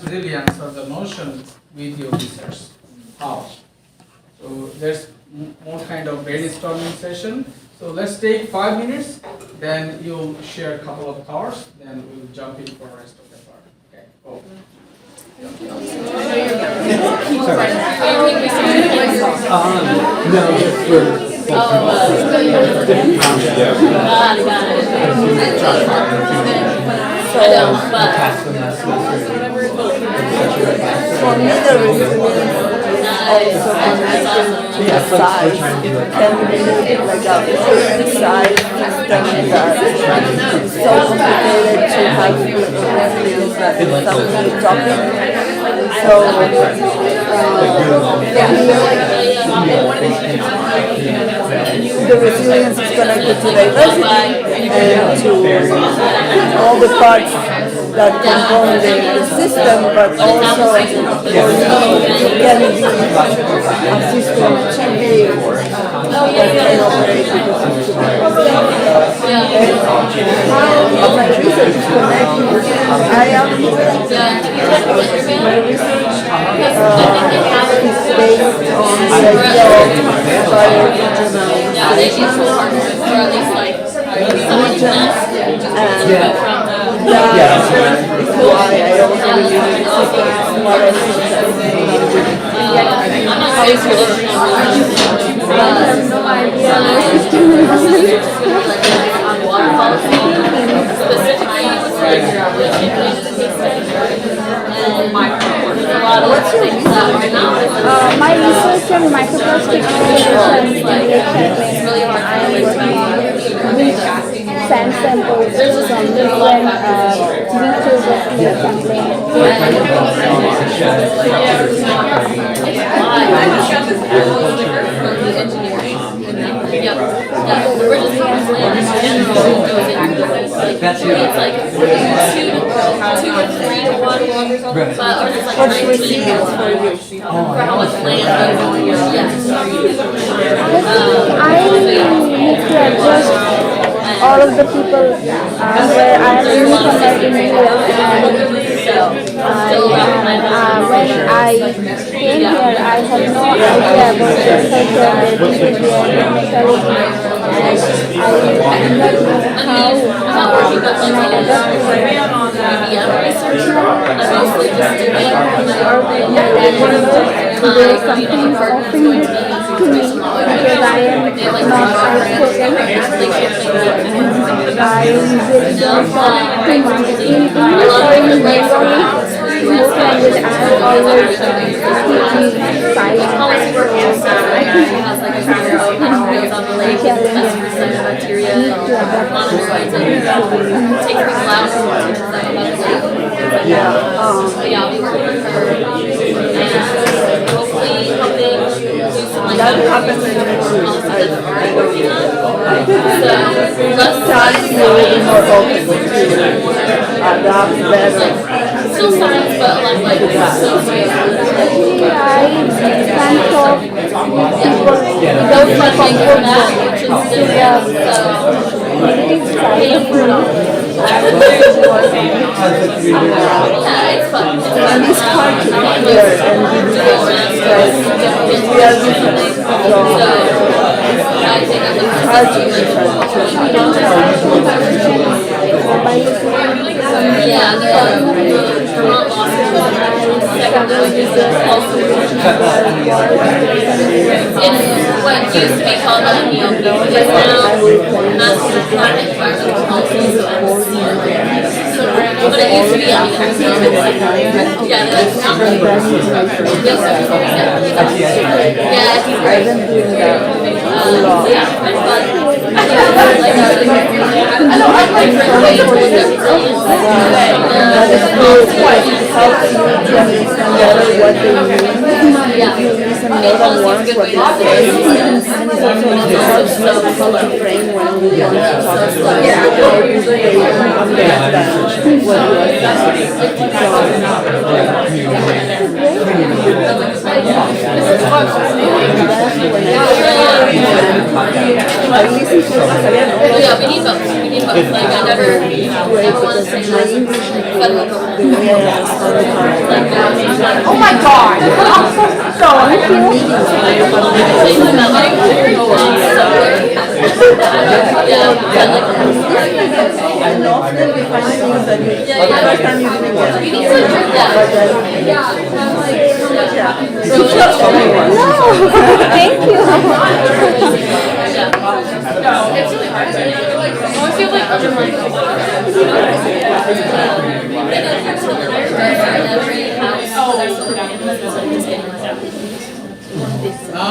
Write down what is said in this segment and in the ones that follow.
resilience or the notion with your research. How? So there's more kind of brainstorming session. So let's take 5 minutes, then you'll share a couple of thoughts, then we'll jump in for the rest of the part. Okay. Oh. No, just for For me, the resilience also connected to the size. It can be like a size system that is so complicated to have resilience that is something topic. So, the resilience is connected to diversity and to all the parts that compose the system, but also it can be a system that can operate because of how my research is connected. I am my research is based on the idea of bioregional regions, and that's why I also really what I think. How is your I have no idea. What's your research? My research on microplastic solutions in lake Champlain. I am working on which sand samples from different beaches of Lake Champlain. What's resilience for you? I need to adjust all of the people where I am newcomer in India, and when I came here, I had no idea about their culture, their behavior, their mentality, and I did not know how can I adapt to them. Today something is offering to me because I am not outspoken. I usually don't talk too much in English or in Bengali. In both languages, I always keep silent. So I think need to adapt That happens in the news. Just start feeling more open to adapt better. Actually, I can't talk with people without my comfort zone. Negative side of me. And it's hard to hear and be because we are different. So it's hard to It's what used to be called Neogo, but now National Climate Environmental Policy. But it used to be on yeah, that's not really yeah, he's great. Yeah, it's fun. I listen to Empresarial all Oh, the yeah, we time. need both. We need both. Like, I never want to say My English federal government. the way I understand the content. Like, I'm like, Oh my God! I'm so sorry. And often you find things that you, the first time you didn't get. But then, yeah. So just everyone. Thank you. It's really hard to I feel like every house, there's Now,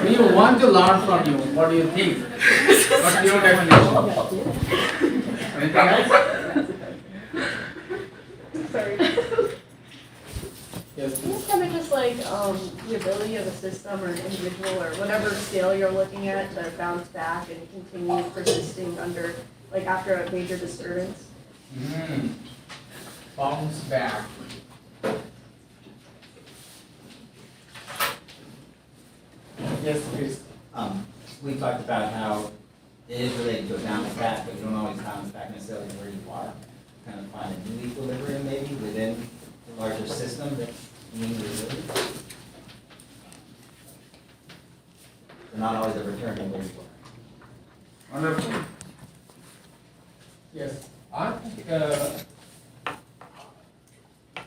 we want to learn from you. What do you think? What's your definition? Anything else? Yes. It's kind of just like the ability of a system or an individual or whatever scale you're looking at to bounce back and continue persisting under, like after a major disturbance. Bounce back. Yes, please. We talked about how it is related to a bounce back, but you don't always bounce back necessarily where you are. Kind of find a new equilibrium maybe within the larger system that's being resilient. So not always a return to where you are. Wonderful. Yes. I think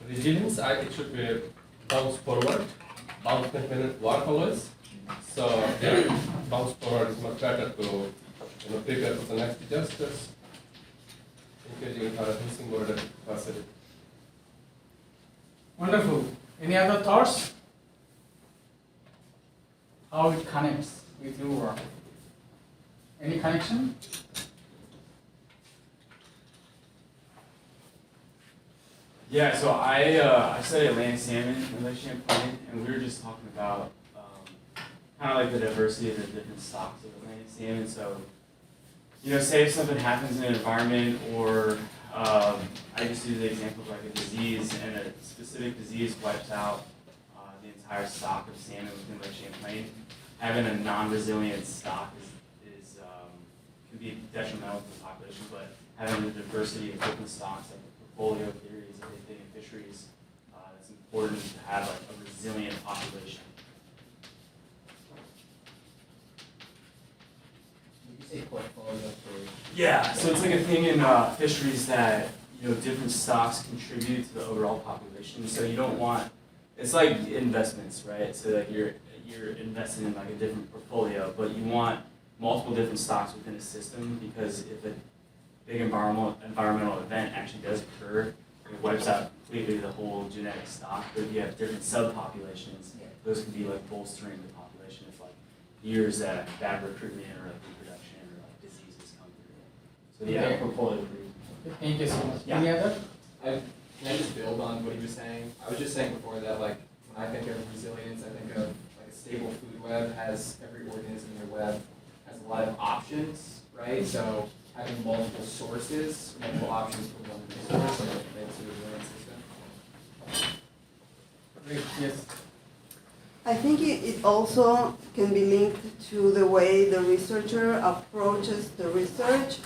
resilience, it should be bounce forward, bounce back when it work always. So yeah, bounce forward is much better to prepare for the next disasters, engaging in facing more than capacity. Wonderful. Any other thoughts? How it connects with your work? Any connection? Yeah, so I study Atlantic salmon in Lake Champlain, and we were just talking about kind of like the diversity of the different stocks of Atlantic salmon. So, say if something happens in an environment, or I just use the example of like a disease, and a specific disease wipes out the entire stock of salmon within Lake Champlain. Having a non-resilient stock is can be detrimental to the population, but having the diversity of different stocks, like the portfolio theories, everything in fisheries, it's important to have like a resilient population. Did you say portfolio for? Yeah, so it's like a thing in fisheries that different stocks contribute to the overall population. So you don't want, it's like investments, right? So like you're investing in like a different portfolio, but you want multiple different stocks within a system, because if a big environmental event actually does occur, it wipes out completely the whole genetic stock. But if you have different subpopulations, those can be like bolstering the population if like years that bad recruitment or like reproduction or like diseases come through. So yeah, Okay. portfolio theory. Thank you so much. Yeah. Any other? Can I just build on what he was saying? I was just saying before that, like, when I think of resilience, I think of like a stable food web has every organism in the web has a lot of options, right? So having multiple sources, multiple options for one resource, makes a resilient system. Great. Yes. I think it also can be linked to the way the researcher approaches the research,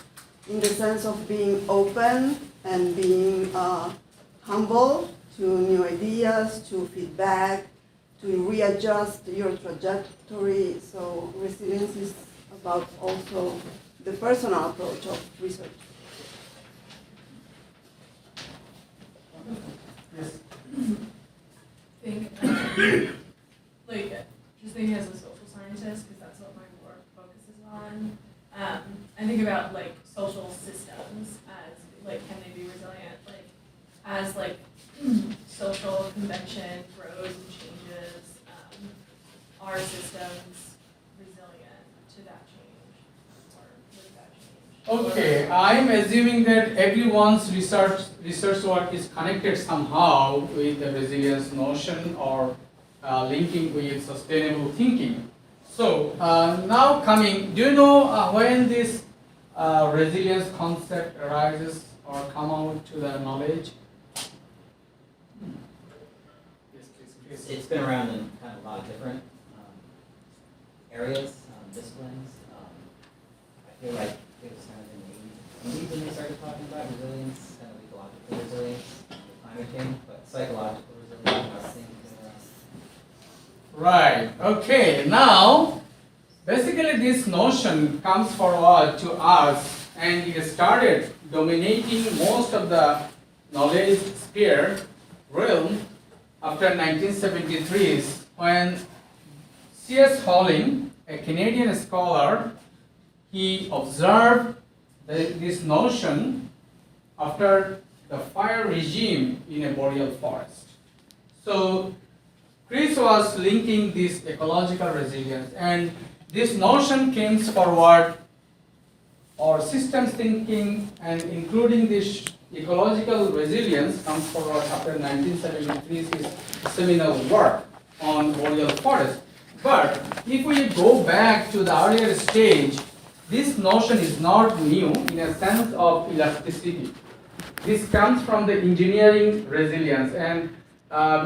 in the sense of being open and being humble to new ideas, to feedback, to readjust your trajectory. So resilience is about also the personal approach of research. Yes. Think, like, just thinking as a social scientist, because that's what my work focuses on. I think about like social systems as like, can they be resilient? Like, as like social convention grows and changes, are systems resilient to that change, or with that change? Okay, I'm assuming that everyone's research work is connected somehow with the resilience notion, or linking with sustainable thinking. So now do you know when this resilience concept arises or come out to the knowledge? Yes, please. It's been around in kind of a lot of different areas. disciplines. I feel like it was kind of in the 80s when they started talking about resilience, kind of ecological resilience, and climate change, but psychological resilience, I think, Right. Okay. Now, basically, this notion comes forward to us, and it started dominating most of the knowledge sphere realm after 1973, when C.S. Holling, a Canadian scholar, he observed this notion after the fire regime in a boreal forest. So Chris was linking this ecological resilience, and this notion came forward, or systems thinking and including this ecological resilience comes forward after 1973's seminal work on boreal forest. But if we go back to the earlier stage, this notion is not new in a sense of elasticity. This comes from the engineering resilience, and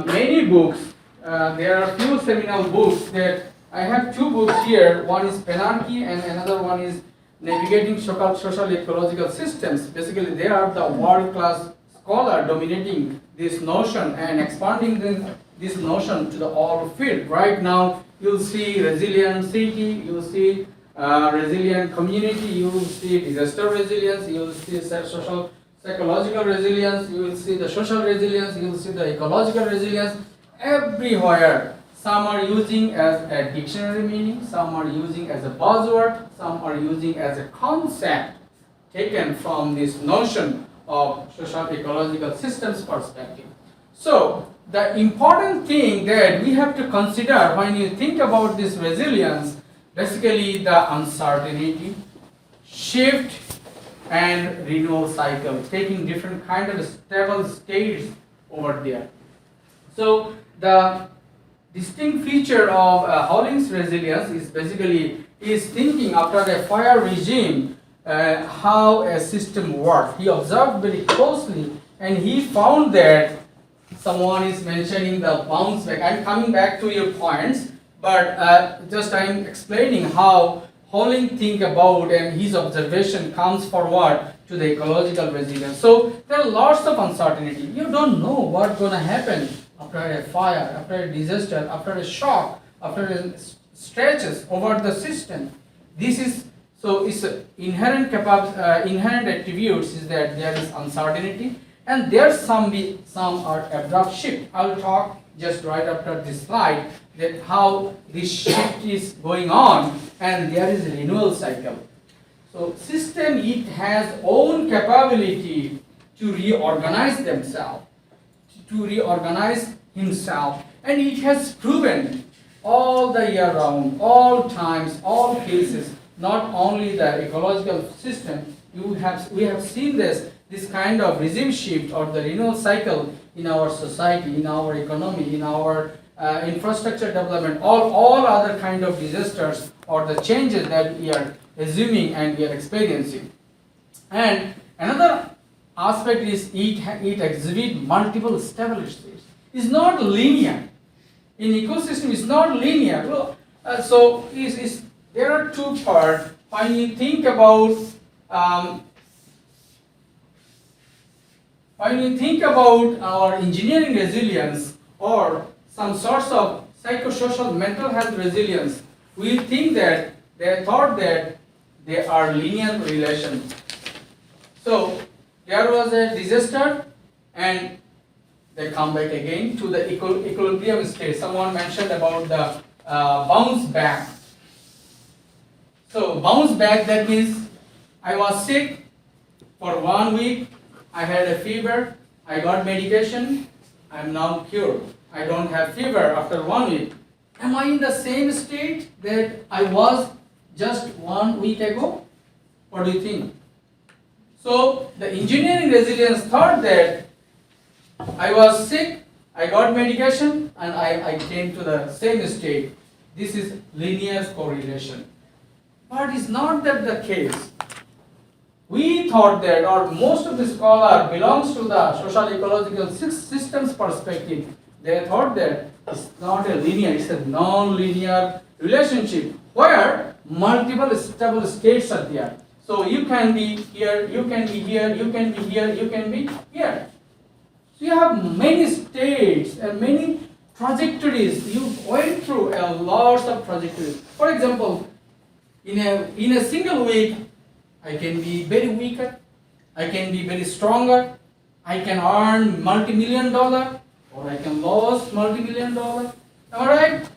many books, there are few seminal books that I have two books here. One is Penarchy and another one is Navigating Social Ecological Systems. Basically, they are the world-class scholar dominating this notion and expanding this notion to the all field. Right now, you'll see resilient city, you'll see resilient community, you will see disaster resilience, you will see social psychological resilience, you will see the social resilience, you will see the ecological resilience. Everywhere, some are using as a dictionary meaning, some are using as a buzzword, some are using as a concept taken from this notion of social ecological systems perspective. So, the important thing that we have to consider when you think about this resilience, basically the uncertainty, shift, and renewal cycle, taking different kind of stable states over there. So the distinct feature of Holling's resilience is basically is thinking after a fire regime how a system works. He observed very closely and he found that someone is mentioning the bounce back. I'm coming back to your points, but just I'm explaining how Holling think about and his observation comes forward to the ecological resilience. So there are lots of uncertainty. You don't know what's going to happen after a fire, after a disaster, after a shock, after a stretches over the system. This is so it's inherent attributes is that there is uncertainty and there's some are abrupt shift. I'll talk just right after this slide that how this shift is going on and there is a renewal cycle. So system it has own capability to reorganize themselves, to reorganize himself, and it has proven all the year round, all times, all cases, not only the ecological system, we have seen this kind of regime shift or the renewal cycle in our society, in our economy, in our infrastructure development, all other kind of disasters or the changes that we are assuming and we are experiencing. And another aspect is it exhibits multiple stability states. It's not linear. In ecosystem, it's not linear. So there are two parts. When you think about our engineering resilience or some sorts of psychosocial mental health resilience, we think that they thought that they are linear relations. So there was a disaster and they come back again to the equilibrium state. Someone mentioned about the bounce back. So bounce back, that means I was sick for 1 week, I had a fever, I got medication, I am now cured. I don't have fever after 1 week. Am I in the same state that I was just 1 week ago? What do you think? So the engineering resilience thought that I was sick, I got medication, and I came to the same state. This is linear correlation. But it's not that the case. We thought that, or most of the scholar belongs to the social ecological systems perspective. They thought that it's not a linear, it's a non-linear relationship where multiple stable states are there. So you can be here, you can be here, you can be here, you can be here. So you have many states and many trajectories. You went through a lot of trajectories. For example, in a single week, I can be very weaker, I can be very stronger, I can earn multi-million-dollar, or I can lose multi-million-dollar. Alright?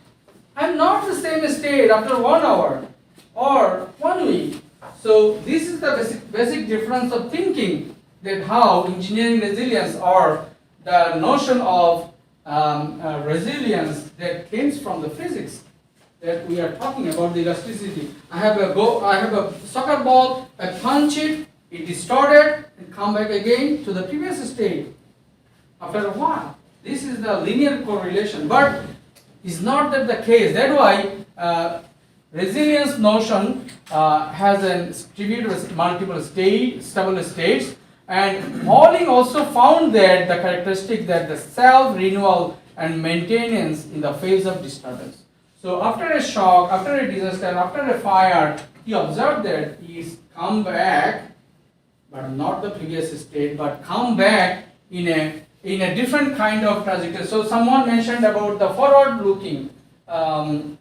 I'm not the same state after 1 hour or 1 week. So this is the basic difference of thinking, that how engineering resilience or the notion of resilience that comes from the physics that we are talking about, the elasticity. I have a soccer ball, I punch it, it distorted and come back again to the previous state after a while. This is the linear correlation, but it's not that the case. That's why resilience notion has distributed multiple stable states, and Pauling also found that the characteristic that the self-renewal and maintenance in the phase of disturbance. So after a shock, after a disaster, after a fire, he observed that he's come back, but not the previous state, but come back in a different kind of trajectory. So someone mentioned about the forward looking, bounce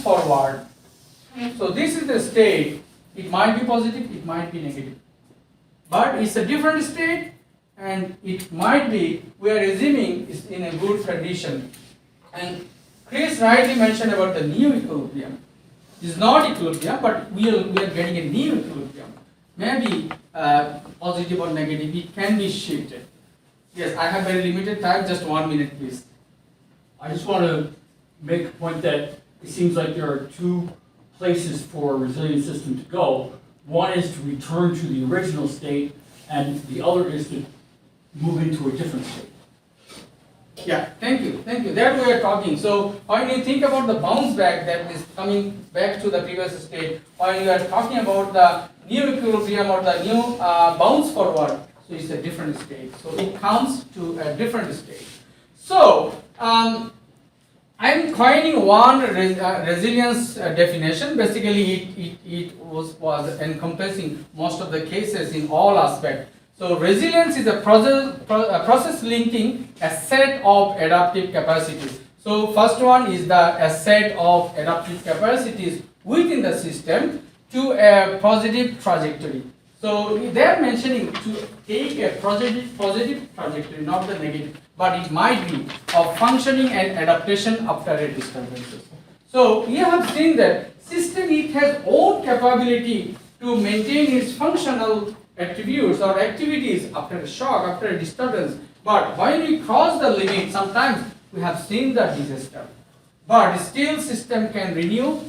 forward. So this is the state. It might be positive, it might be negative, but it's a different state, and it might be we are assuming it's in a good condition. And Chris rightly mentioned about the new equilibrium. It's not equilibrium, but we are getting a new equilibrium. Maybe positive or negative, it can be shifted. Yes, I have very limited time, just 1 minute please. I just want to make a point that it seems like there are two places for a resilient system to go. One is to return to the original state, and the other is to move into a different state. Yeah, thank you. That we are talking. So when you think about the bounce back that is coming back to the previous state, when you are talking about the new equilibrium or the new bounce forward, so it's a different state. So it comes to a different state. So I'm coining one resilience definition. Basically, it was encompassing most of the cases in all aspects. So resilience is a process linking a set of adaptive capacities. So first one is a set of adaptive capacities within the system to a positive trajectory. So they are mentioning to take a positive trajectory, not the negative, but it might be of functioning and adaptation after a disturbances. So we have seen that system it has own capability to maintain its functional attributes or activities after a shock, after a disturbance. But when we cross the limit, sometimes we have seen the disaster. But still system can renew,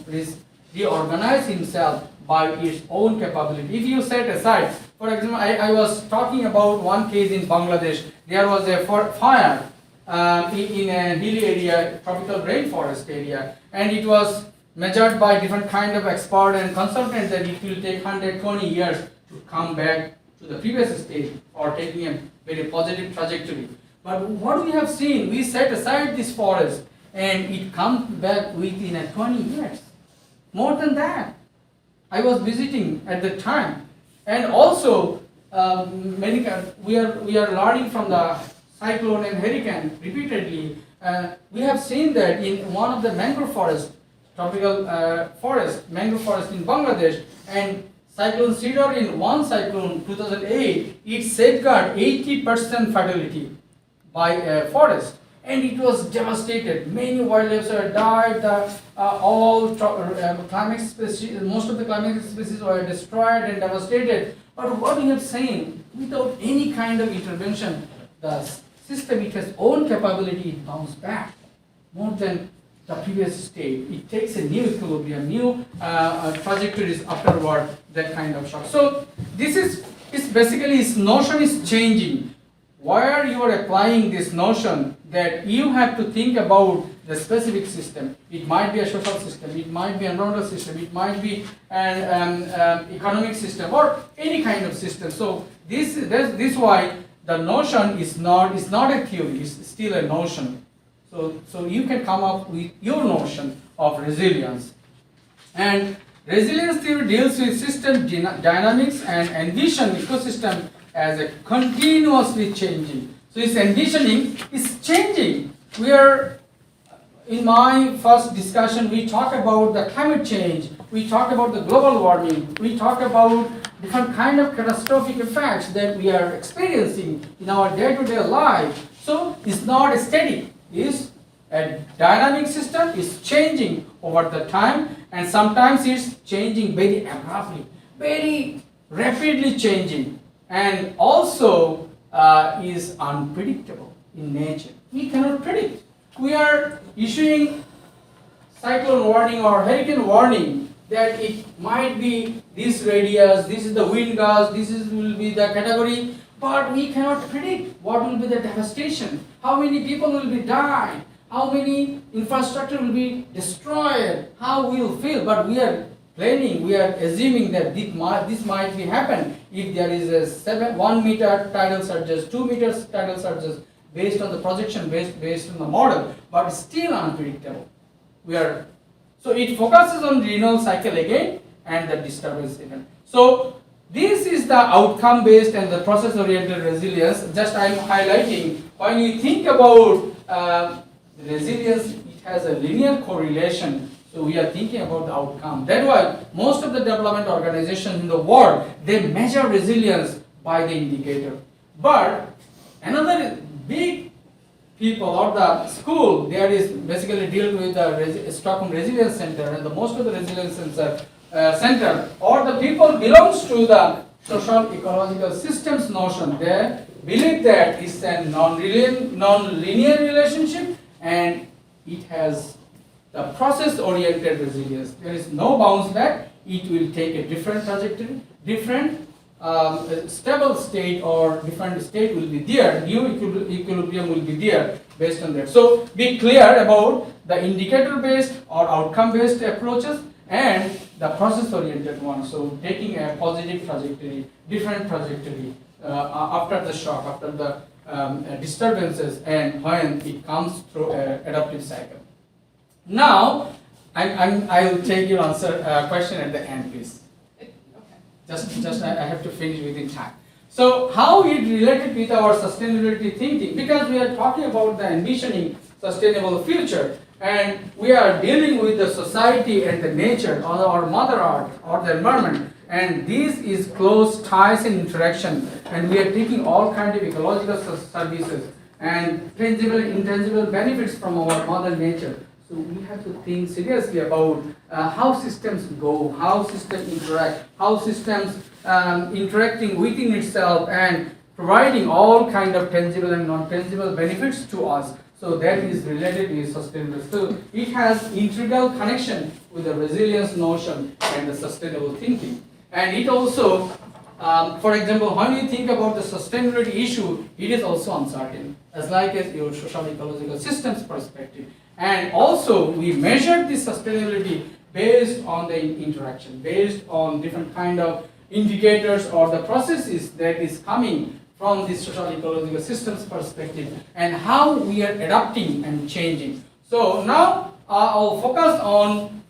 reorganize himself by its own capability. If you set aside, for example, I was talking about one case in Bangladesh. There was a fire in a hilly area, tropical rainforest area, and it was measured by different kind of expert and consultant that it will take 120 years to come back to the previous state or taking a very positive trajectory. But what we have seen, we set aside this forest and it comes back within 20 years. More than that. I was visiting at the time, and also we are learning from the cyclone and hurricane repeatedly. We have seen that in one of the mangrove forest, tropical mangrove forest in Bangladesh, and Cyclone Cedar in one cyclone 2008, it safeguarded 80% fatality by a forest, and it was devastated. Many wildlife died. All climax species, most of the climax species were destroyed and devastated. But what we have seen, without any kind of intervention, the system it has own capability, it bounce back more than the previous state. It takes a new equilibrium, new trajectories afterward, that kind of shock. So this is basically its notion is changing. Where you are applying this notion that you have to think about the specific system. It might be a social system, it might be an environmental system, it might be an economic system, or any kind of system. So this is why the notion is not a theory, it's still a notion. So you can come up with your notion of resilience And resilience theory deals with system dynamics and envision ecosystem as a continuously changing. So this envisioning is changing. We are, in my first discussion, we talk about the climate change, we talk about the global warming, we talk about different kind of catastrophic effects that we are experiencing in our day-to-day life. So it's not steady. It's a dynamic system, is changing over the time, and sometimes it's changing very abruptly, very rapidly changing, and also is unpredictable in nature. We cannot predict. We are issuing cyclone warning or hurricane warning that it might be this radius, this is the wind gust, will be the category, but we cannot predict what will be the devastation, how many people will be died, how many infrastructure will be destroyed, how we will feel. But we are planning, we are assuming that this might be happen if there is a 1 meter tidal surges, 2 meters tidal surges, based on the projection, based on the model, but still unpredictable. So it focuses on renewal cycle again and the disturbance event. So this is the outcome based and the process oriented resilience. Just I am highlighting, when you think about resilience, it has a linear correlation. So we are thinking about the outcome. That's why most of the development organizations in the world, they measure resilience by the indicator. But another big people or the school there is basically deal with the Stockholm Resilience Center, and the most of the resilience center or the people belongs to the social ecological systems notion. They believe that it's a non-linear relationship and it has the process oriented resilience. There is no bounce back. It will take a different trajectory, different stable state or different state will be there, new equilibrium will be there based on that. So be clear about the indicator based or outcome based approaches and the process oriented one. So taking a positive trajectory, different trajectory after the shock, after the disturbances, and when it comes through an adaptive cycle. Now I will take your question at the end, please. Just I have to finish within time. So how it related with our sustainability thinking, because we are talking about the envisioning sustainable future, and we are dealing with the society and the nature or our mother earth or the environment, and this is close ties and interaction, and we are taking all kinds of ecological services and tangible and intangible benefits from our mother nature. So we have to think seriously about how systems go, how systems interact, how systems interacting within itself and providing all kind of tangible and non-tangible benefits to us. So that is related with sustainability. So it has integral connection with the resilience notion and the sustainable thinking. And it also, for example, when you think about the sustainability issue, it is also uncertain, as like as your social ecological systems perspective. And also, we measure this sustainability based on the interaction, based on different kind of indicators or the processes that is coming from this social ecological systems perspective and how we are adapting and changing. So now I'll focus on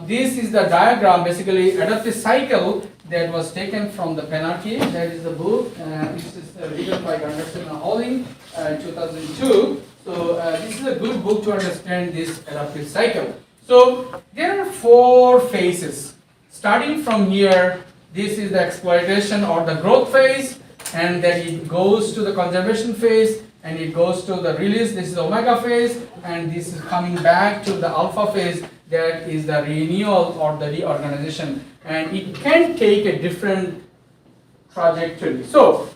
this is the diagram, basically adaptive cycle that was taken from the Penartier. That is the book. This is written by Gunderson and Holling in 2002. So this is a good book to understand this adaptive cycle. So there are 4 phases. Starting from here, this is the exploitation or the growth phase, and then it goes to the conservation phase, and it goes to the release. This is omega phase, and this is coming back to the alpha phase. That is the renewal or the reorganization, and it can take a different trajectory. So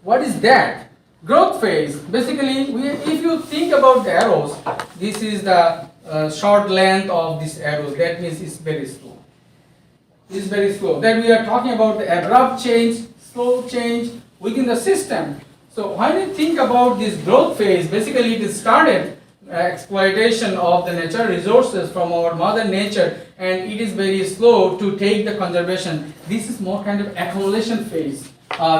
what is that? Growth phase, basically, if you think about the arrows, this is the short length of this arrow. That means it's very slow. It's very slow. Then we are talking about the abrupt change, slow change within the system. So when you think about this growth phase, basically it started exploitation of the natural resources from our mother nature, and it is very slow to take the conservation. This is more kind of accumulation phase.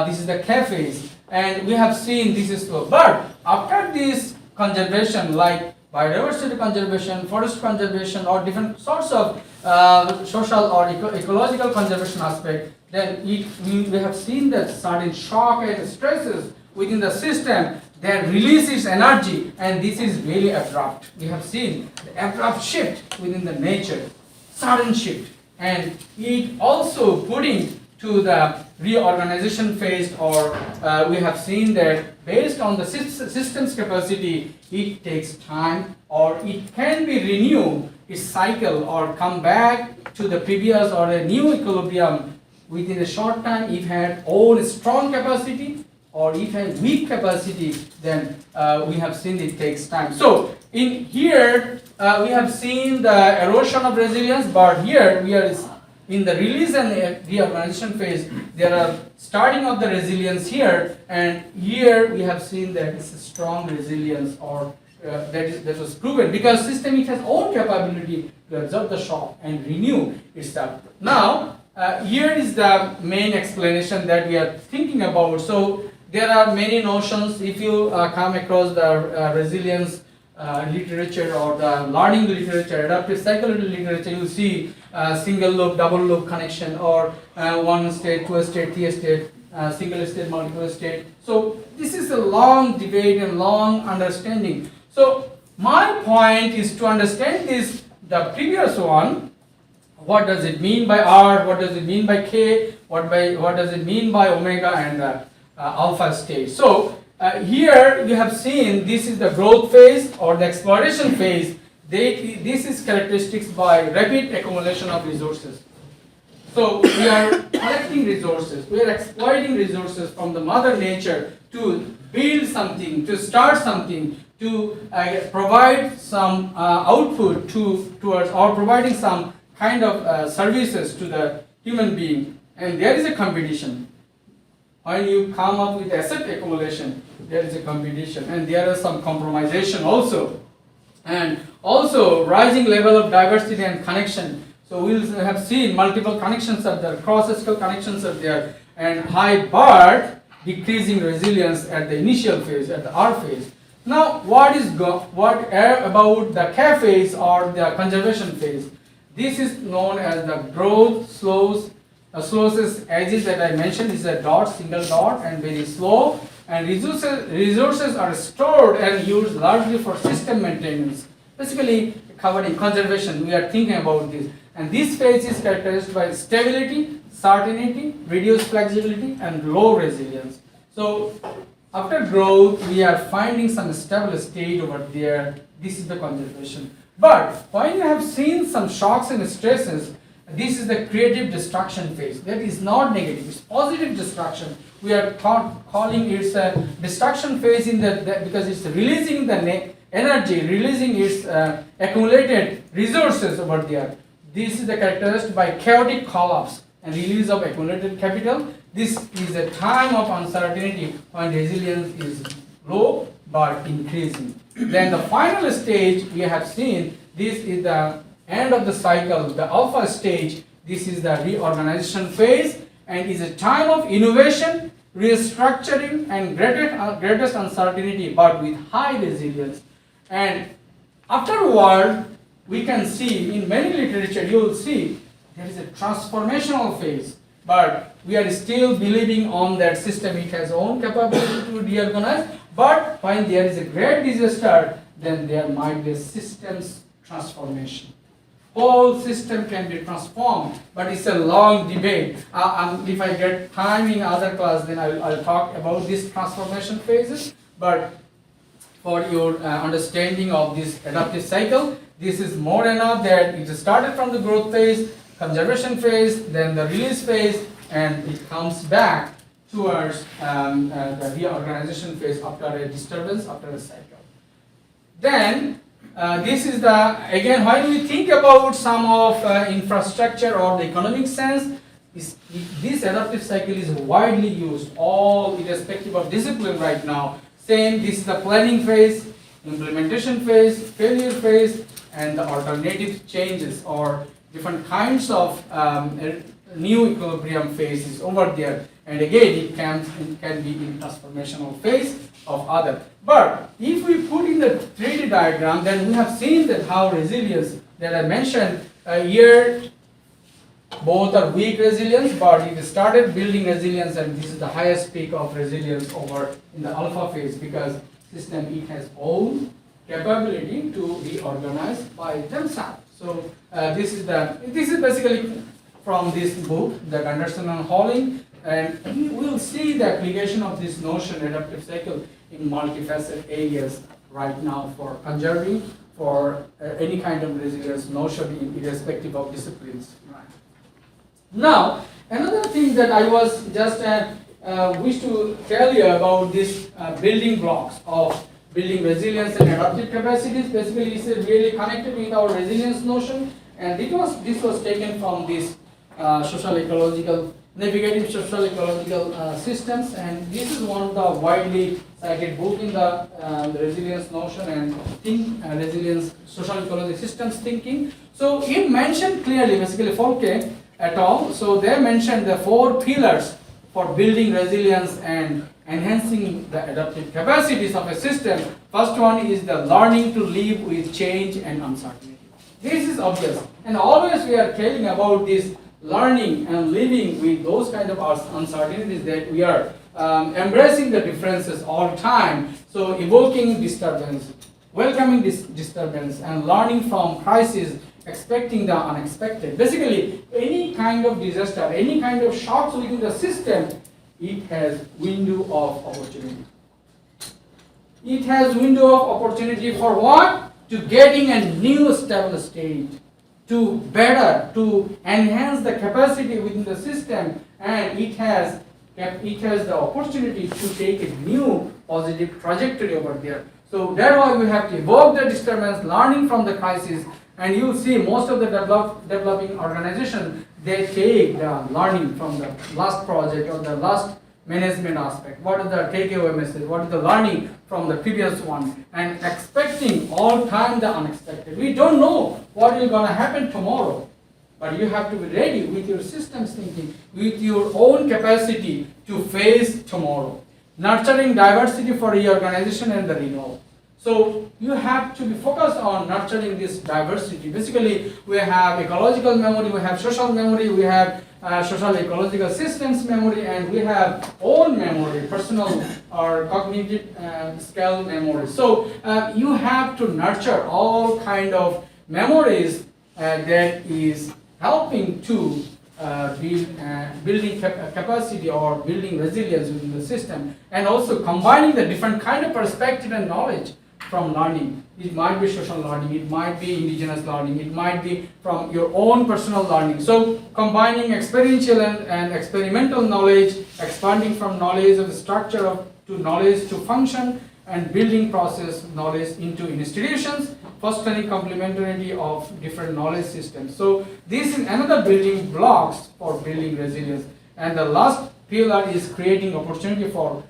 This is the K phase. And we have seen this is slow. But after this conservation, like biodiversity conservation, forest conservation, or different sorts of social or ecological conservation aspect, then we have seen that certain shock and stresses within the system that releases energy, and this is really abrupt. We have seen the abrupt shift within the nature, sudden shift, and it also putting to the reorganization phase, or we have seen that based on the system's capacity, it takes time, or it can be renewed its cycle or come back to the previous or a new equilibrium within a short time. If it had own strong capacity or if it had weak capacity, then we have seen it takes time. So in here we have seen the erosion of resilience, but here we are in the release and reorganization phase. There are starting of the resilience here, and here we have seen that it's a strong resilience, or that was proven because system it has own capability to absorb the shock and renew itself. Now here is the main explanation that we are thinking about. So there are many notions. If you come across the resilience literature or the learning literature, adaptive psychology literature, you see single loop, double loop connection, or one state, two state, three state, single state, multiple state. So this is a long debate and long understanding. So my point is to understand this, the previous one. What does it mean by R? What does it mean by K? What does it mean by omega and alpha stage? So here you have seen this is the growth phase or the exploration phase. This is characteristics by rapid accumulation of resources. So we are collecting resources, we are exploiting resources from the mother nature to build something, to start something, to provide some output towards, or providing some kind of services to the human being. And there is a competition. When you come up with asset accumulation, there is a competition, and there is some compromisation also. And also rising level of diversity and connection. So we'll have seen multiple connections are there, cross-scale connections are there, and high bar decreasing resilience at the initial phase, at the R phase. Now what about the K phase or the conservation phase? This is known as the growth slowest edges that I mentioned is a dot, single dot, and very slow, and resources are stored and used largely for system maintenance. Basically covering conservation, we are thinking about this. And this phase is characterized by stability, certainty, reduced flexibility, and low resilience. So after growth, we are finding some stable state over there. This is the conservation. But when you have seen some shocks and stresses, this is the creative destruction phase. That is not negative, it's positive destruction. We are calling it a destruction phase in because it's releasing the energy, releasing its accumulated resources over there. This is the characterized by chaotic collapse and release of accumulated capital. This is a time of uncertainty when resilience is low but increasing. Then the final stage we have seen, this is the end of the cycle, the alpha stage. This is the reorganization phase and is a time of innovation, restructuring, and greatest uncertainty, but with high resilience. And afterward, we can see in many literature, you will see there is a transformational phase, but we are still believing on that system. It has own capability to reorganize, but when there is a great disaster, then there might be a systems transformation. Whole system can be transformed, but it's a long debate. If I get time in other class, then I'll talk about these transformation phases. But for your understanding of this adaptive cycle, this is more enough that it started from the growth phase, conservation phase, then the release phase, and it comes back towards the reorganization phase after a disturbance, after a cycle. Then this is again, when we think about some of infrastructure or the economic sense, this adaptive cycle is widely used, all irrespective of discipline right now. Same, this is the planning phase, implementation phase, failure phase, and the alternative changes or different kinds of new equilibrium phases over there. And again, it can be in transformational phase of other. But if we put in the 3D diagram, then we have seen that how resilience that I mentioned here, both are weak resilience, but it started building resilience, and this is the highest peak of resilience over in the alpha phase, because system it has own capability to reorganize by themselves. So this is basically from this book, the Gunderson and Holling, and we will see the application of this notion adaptive cycle in multifaceted areas right now for conserving, for any kind of resilience notion irrespective of disciplines. Right. Now, another thing that I was just wish to tell you about this building blocks of building resilience and adaptive capacities. Basically, it's really connected with our resilience notion, and this was taken from this social ecological navigative social ecological systems, and this is one of the widely cited book in the resilience notion and resilience social ecological systems thinking. So it mentioned clearly, basically Folke et al. So they mentioned the 4 pillars for building resilience and enhancing the adaptive capacities of a system. First one is the learning to live with change and uncertainty. This is obvious, and always we are telling about this learning and living with those kind of uncertainties, that we are embracing the differences all the time. So evoking disturbance, welcoming this disturbance, and learning from crisis, expecting the unexpected. Basically, any kind of disaster, any kind of shocks within the system, it has window of opportunity. It has window of opportunity for what? To getting a new stable state, to better, to enhance the capacity within the system, and it has the opportunity to take a new positive trajectory over there. So that's why we have to evoke the disturbance, learning from the crisis, and you'll see most of the developing organizations, they take the learning from the last project or the last management aspect. What is the takeaway message? What is the learning from the previous one? And expecting all time the unexpected. We don't know what is going to happen tomorrow, but you have to be ready with your systems thinking, with your own capacity to face tomorrow. Nurturing diversity for reorganization and the renewal. So you have to be focused on nurturing this diversity. Basically, we have ecological memory, we have social memory, we have social ecological systems memory, and we have own memory, personal or cognitive scale memory. So you have to nurture all kind of memories that is helping to building capacity or building resilience within the system, and also combining the different kind of perspective and knowledge from learning. It might be social learning, it might be indigenous learning, it might be from your own personal learning. So combining experiential and experimental knowledge, expanding from knowledge of the structure to knowledge to function, and building process knowledge into institutions, fostering complementarity of different knowledge systems. So this is another building blocks for building resilience. And the last pillar is creating opportunity for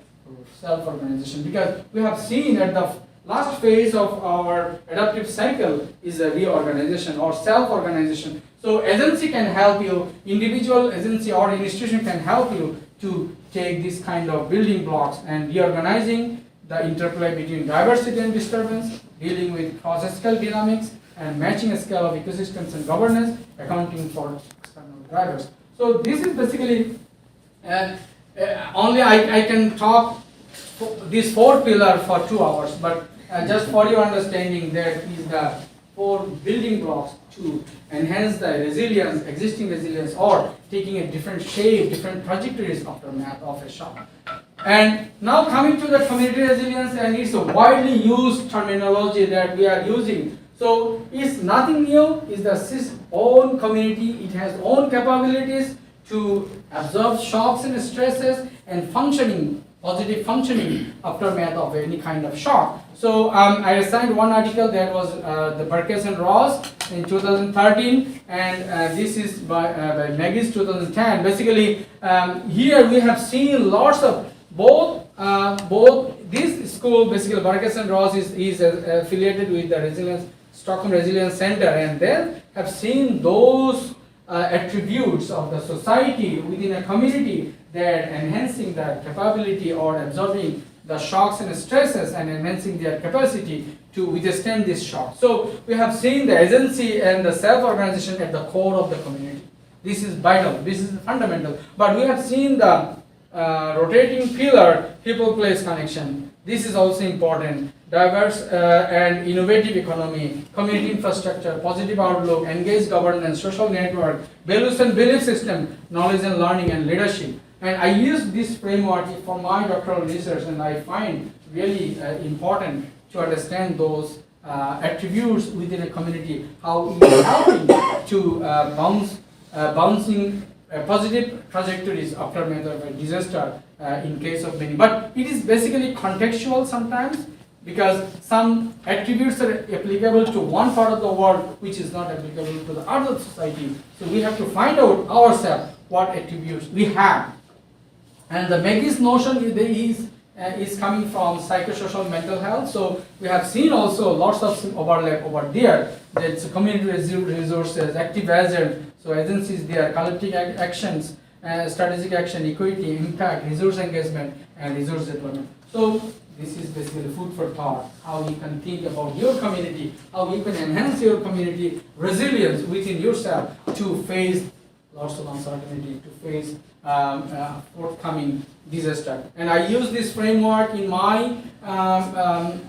self-organization, because we have seen at the last phase of our adaptive cycle is a reorganization or self-organization. So agency can help you, individual agency or institution can help you to take this kind of building blocks and reorganizing the interplay between diversity and disturbance, dealing with cross-scale dynamics, and matching a scale of ecosystems and governance, accounting for external drivers. So this is basically, only I can talk these 4 pillars for 2 hours, but just for your understanding, there is the 4 building blocks to enhance the resilience, existing resilience, or taking a different shape, different trajectories aftermath of a shock. And now coming to the community resilience, and it's a widely used terminology that we are using. So it's nothing new, it's the own community, it has own capabilities to absorb shocks and stresses and functioning, positive functioning aftermath of any kind of shock. So I assigned one article that was the Burkes and Ross in 2013, and this is by Megis 2010. Basically, here we have seen lots of both this school, basically Burkes and Ross is affiliated with the Stockholm Resilience Center, and then have seen those attributes of the society within a community that enhancing the capability or absorbing the shocks and stresses and enhancing their capacity to withstand this shock. So we have seen the agency and the self-organization at the core of the community. This is vital, this is fundamental. But we have seen the rotating pillar, people-place connection. This is also important. Diverse and innovative economy, community infrastructure, positive outlook, engaged governance, social network, values and belief system, knowledge and learning and leadership. And I use this framework for my doctoral research, and I find really important to understand those attributes within a community, how it is helping to bouncing positive trajectories after a disaster in case of many. But it is basically contextual sometimes, because some attributes are applicable to one part of the world which is not applicable to the other society. So we have to find out ourselves what attributes we have. And the McGee's notion is coming from psychosocial mental health. So we have seen also lots of overlap over there. That's community resources, active agent, so agencies there, collective actions, strategic action, equity, impact, resource engagement, and resource deployment. So this is basically food for thought, how you can think about your community, how you can enhance your community resilience within yourself to face lots of uncertainty, to face forthcoming disaster. And I use this framework in my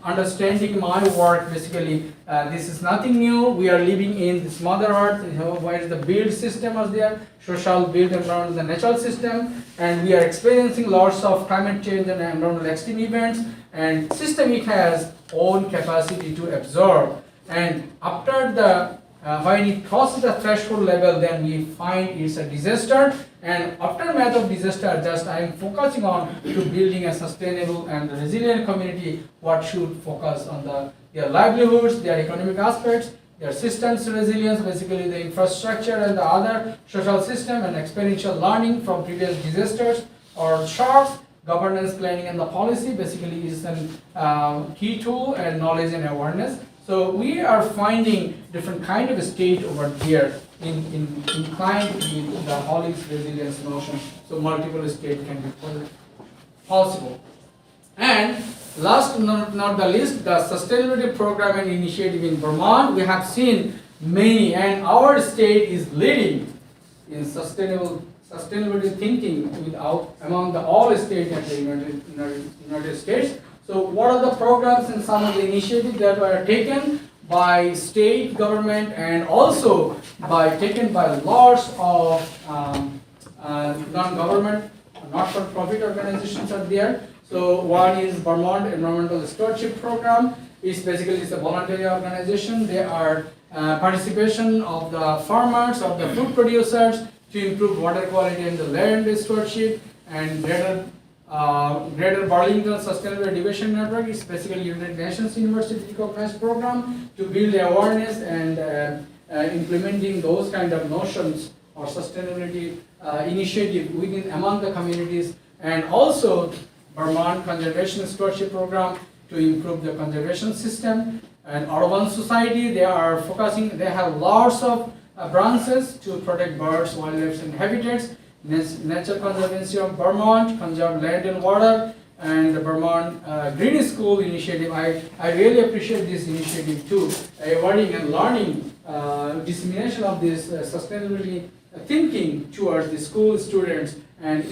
understanding my work. Basically, this is nothing new. We are living in this Mother Earth, where the build system is there, social build environment, the natural system, and we are experiencing lots of climate change and environmental extreme events, and system it has own capacity to absorb. And after the when it crosses the threshold level, then we find it's a disaster. And aftermath of disaster, just I am focusing on to building a sustainable and resilient community. What should focus on their livelihoods, their economic aspects, their systems resilience, basically the infrastructure and the other social system, and experiential learning from previous disasters or shocks. Governance, planning, and the policy basically is a key tool, and knowledge and awareness. So we are finding different kind of a state over here inclined with the Hollis resilience notion. So multiple state can be possible. And last not the least, the sustainability program and initiative in Vermont. We have seen many, and our state is leading in sustainability thinking among all states in the United States. So what are the programs and some of the initiatives that were taken by state government and also taken by lots of non-government, not-for-profit organizations are there. So one is Vermont Environmental Stewardship Program. It's basically a voluntary organization. They are participation of the farmers, of the food producers to improve water quality and the land stewardship, and Greater Burlington Sustainable Education Network is basically United Nations University recognized program to build awareness and implementing those kind of notions or sustainability initiative among the communities, and also Vermont Conservation Stewardship Program to improve the conservation system. And Urban Society, they are focusing, they have lots of branches to protect birds, wildlife, and habitats. Nature Conservancy of Vermont, conserve land and water, and the Vermont Green School initiative. I really appreciate this initiative too. Awarding and learning dissemination of this sustainability thinking towards the school students, and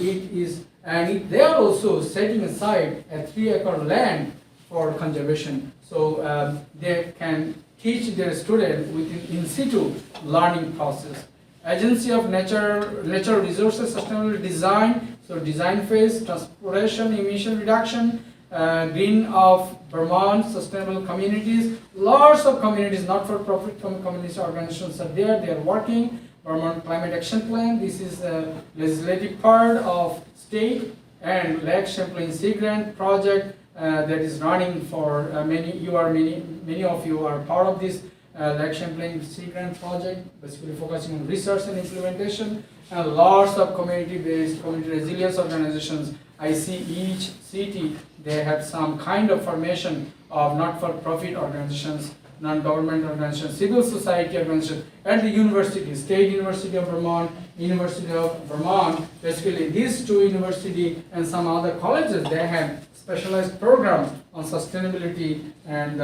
they are also setting aside a 3-acre land for conservation, so they can teach their students with in situ learning process. Agency of Nature Resources Sustainable Design, so design phase, transportation, emission reduction, Green of Vermont, Sustainable Communities. Lots of communities, not-for-profit community organizations are there. They are working. Vermont Climate Action Plan. This is a legislative part of state, and Lake Champlain Sea Grant project that is running for many of you are part of this. Lake Champlain Sea Grant project, basically focusing on research and implementation, and lots of community-based, community resilience organizations. I see each city, they have some kind of formation of not-for-profit organizations, non-government organizations, civil society organizations, at the university, State University of Vermont, University of Vermont. Basically, these two universities and some other colleges, they have specialized programs on sustainability and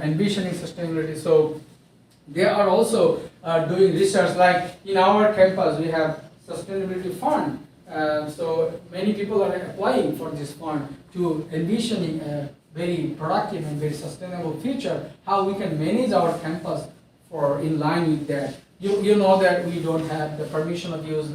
envisioning sustainability. So they are also doing research. Like in our campus, we have sustainability fund. So many people are applying for this fund to envisioning a very productive and very sustainable future. How we can manage our campus for in line with that. You know that we don't have the permission of use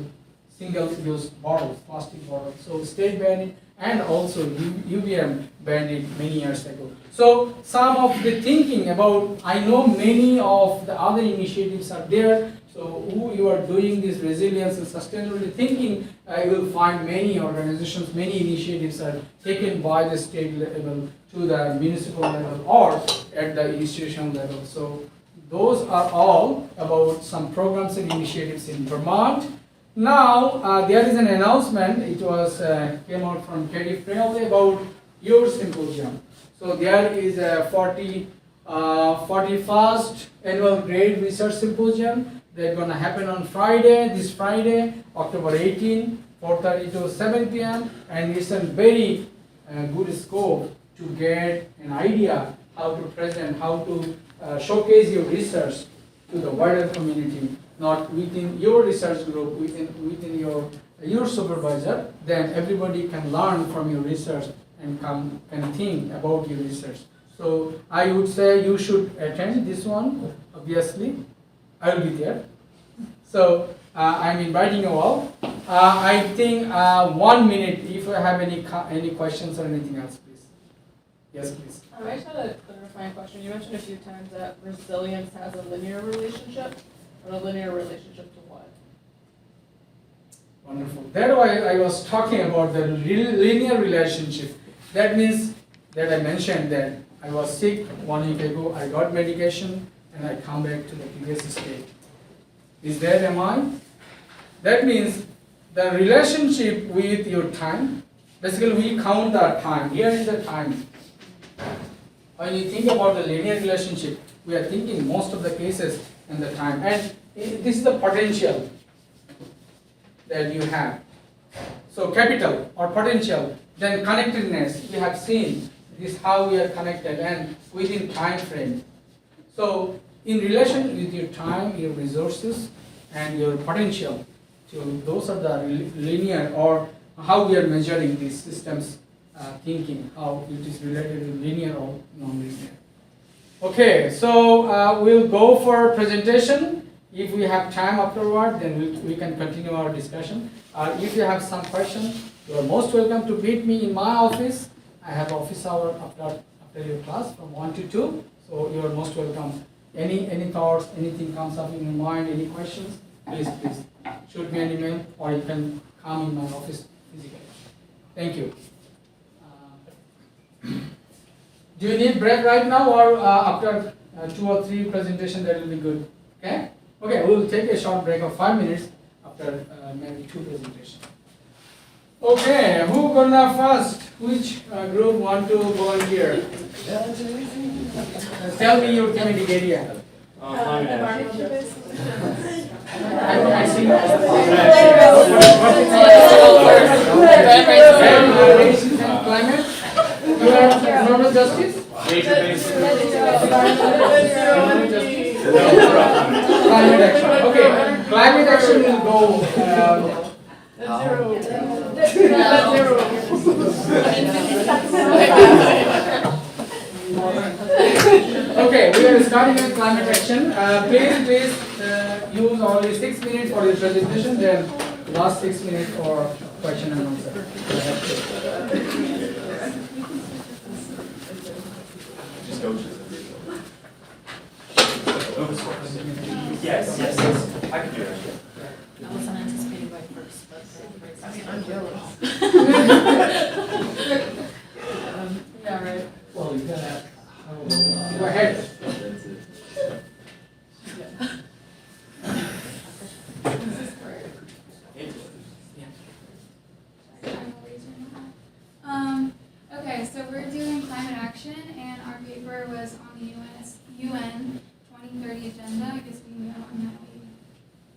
single-use bottles, plastic bottles. So state banned it, and also UVM banned it many years ago. So some of the thinking about, I know many of the other initiatives are there. So who you are doing this resilience and sustainability thinking, you will find many organizations, many initiatives are taken by the state level to the municipal level or at the institutional level. So those are all about some programs and initiatives in Vermont. Now, there is an announcement, it was came out from Katie Fraley about your symposium. So there is a 41st annual grade research symposium. They're going to happen on Friday, this Friday, October 18, 4:30 to 7 p.m. And it's a very good scope to get an idea how to present, how to showcase your research to the wider community, not within your research group, within your supervisor. Then everybody can learn from your research and can think about your research. So I would say you should attend this one, obviously. I will be there. So I'm inviting you all. I think 1 minute, if you have any questions or anything else, please. Yes, please. I just had a clarifying question. You mentioned a few times that resilience has a linear relationship, but a linear relationship to what? Wonderful. That's why I was talking about the linear relationship. That means that I mentioned that I was sick 1 week ago, I got medication, and I come back to the previous state. Is that am I? That means the relationship with your time, basically we count the time. Here is the time. When you think about the linear relationship, we are thinking most of the cases in the time. And this is the potential that you have. So capital or potential, then connectedness, we have seen this how we are connected and within time frame. So in relation with your time, your resources, and your potential, so those are the linear or how we are measuring these systems thinking, how it is related to linear or non-linear. Okay, so we'll go for presentation. If we have time afterward, then we can continue our discussion. If you have some questions, you are most welcome to meet me in my office. I have office hour after your class from 1 to 2. So you are most welcome. Any thoughts, anything comes up in your mind, any questions, please shoot me an email or you can come in my office physically. Thank you. Do you need break right now or after 2 or 3 presentations that will be good? Okay? Okay, we will take a short break of 5 minutes after maybe 2 presentations. Okay, who gonna first? Which group want to volunteer? Tell me your thematic area. I see. Climate. Environmental justice. Climate action. Okay, climate action will go. Okay, we are starting with climate action. Please use only 6 minutes for your presentation, then last 6 minutes for question and answer. Yes. I can do it. I wasn't anticipating going first, but I mean, I'm jealous. yeah, right. Well, you gotta. Go ahead. Okay, so we're doing climate action, and our paper was on the UN 2030 agenda. I guess we know on that.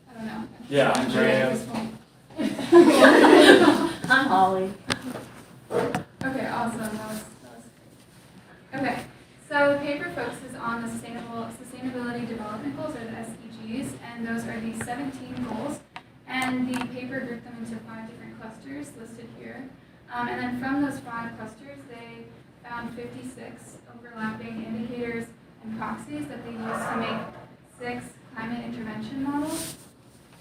I don't know. Yeah, I'm Graham. I'm Holly. Okay, awesome. That was Okay, so the paper focuses on the Sustainability Development Goals, or the SDGs, and those are the 17 goals. And the paper grouped them into 5 different clusters listed here. And then from those 5 clusters, they found 56 overlapping indicators and proxies that they used to make 6 climate intervention models.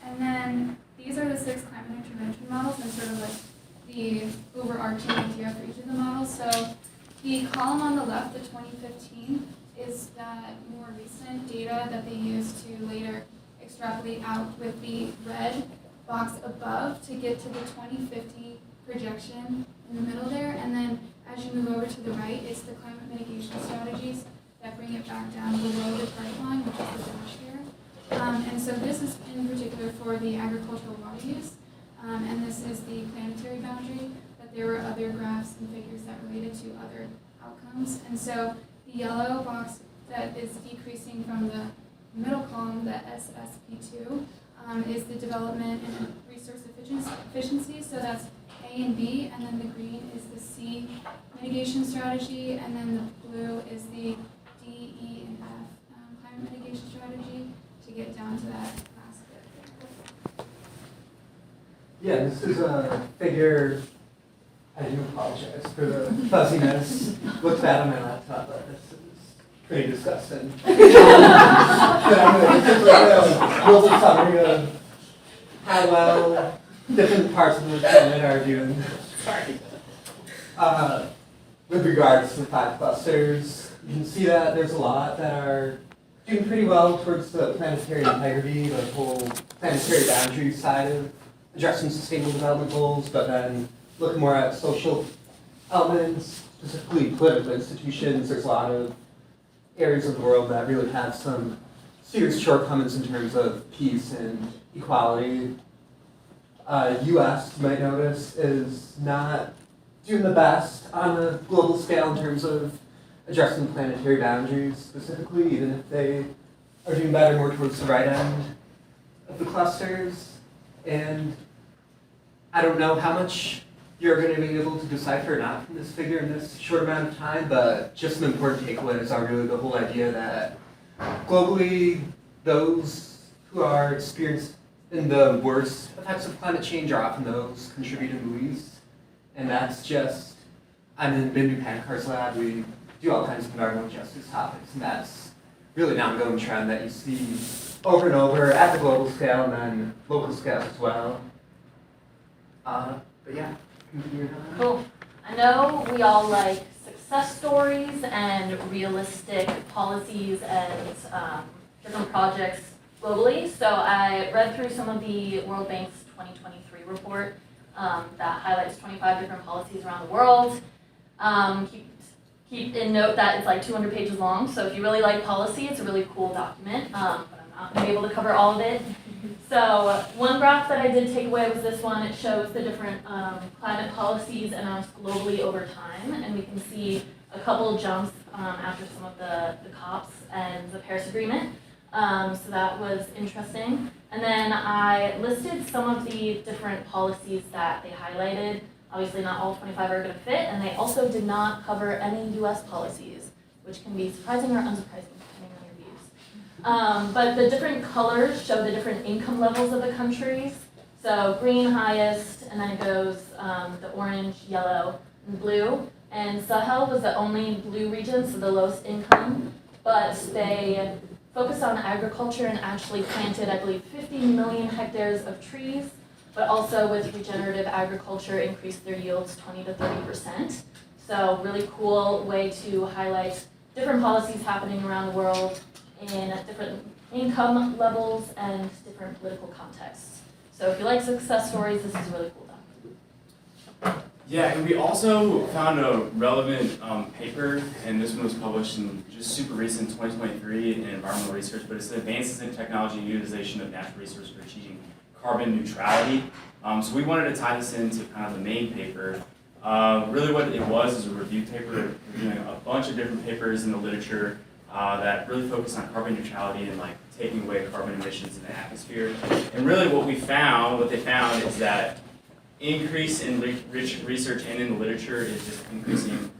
And then these are the 6 climate intervention models and sort of like the overarching idea for each of the models. So the column on the left, the 2015, is that more recent data that they used to later extrapolate out with the red box above to get to the 2050 projection in the middle there. And then as you move over to the right, it's the climate mitigation strategies that bring it back down below the bright line, which is the dash here. And so this is in particular for the agricultural water use. And this is the planetary boundary, but there were other graphs and figures that related to other outcomes. And so the yellow box that is decreasing from the middle column, the SSP2, is the development and resource efficiency. So that's A and B, and then the green is the C mitigation strategy, and then the blue is the D, E, and F climate mitigation strategy to get down to that last bit. Yeah, this is a figure, I do apologize for the fuzziness. Looked bad on my laptop, but this is pretty disgusting. But anyway, this is like a global summary of how well different parts of the planet are doing. Sorry. With regards to the 5 clusters, you can see that there's a lot that are doing pretty well towards the planetary integrity, the whole planetary boundary side of addressing sustainable development goals, but then look more at social elements, specifically political institutions. There's a lot of areas of the world that really have some serious shortcomings in terms of peace and equality. U.S., you might notice, is not doing the best on a global scale in terms of addressing planetary boundaries specifically, even if they are doing better more towards the right end of the clusters. And I don't know how much you're going to be able to decipher or not from this figure in this short amount of time, but just some important takeaways are really the whole idea that globally, those who are experienced in the worst effects of climate change are often those contributing the least. And that's just, I'm in Bindu Panikar's lab, we do all kinds of environmental justice topics, and that's really an ongoing trend that you see over and over at the global scale and then local scales as well. But yeah. Cool. I know we all like success stories and realistic policies and different projects globally. So I read through some of the World Bank's 2023 report that highlights 25 different policies around the world. Keep in note that it's like 200 pages long, so if you really like policy, it's a really cool document, but I'm not going to be able to cover all of it. So one graph that I did take away was this one. It shows the different climate policies announced globally over time, and we can see a couple jumps after some of the COPs and the Paris Agreement. So that was interesting. And then I listed some of the different policies that they highlighted. Obviously not all 25 are going to fit, and they also did not cover any US policies, which can be surprising or unsurprising depending on your views. But the different colors show the different income levels of the countries. So green highest, and then it goes the orange, yellow, and blue. And Sahel was the only blue region, so the lowest income, but they focused on agriculture and actually planted, I believe, 50 million hectares of trees, but also with regenerative agriculture increased their yields 20 to 30%. So really cool way to highlight different policies happening around the world in different income levels and different political contexts. So if you like success stories, this is a really cool document. Yeah, and we also found a relevant paper, and this one was published in just super recent 2023 in Environmental Research, but it's the Advances in Technology and Utilization of Natural Resources for Achieving Carbon Neutrality. So we wanted to tie this into kind of the main paper. Really what it was is a review paper reviewing a bunch of different papers in the literature that really focus on carbon neutrality and like taking away carbon emissions in the atmosphere. And really what they found is that increase in research and in the literature is just increasing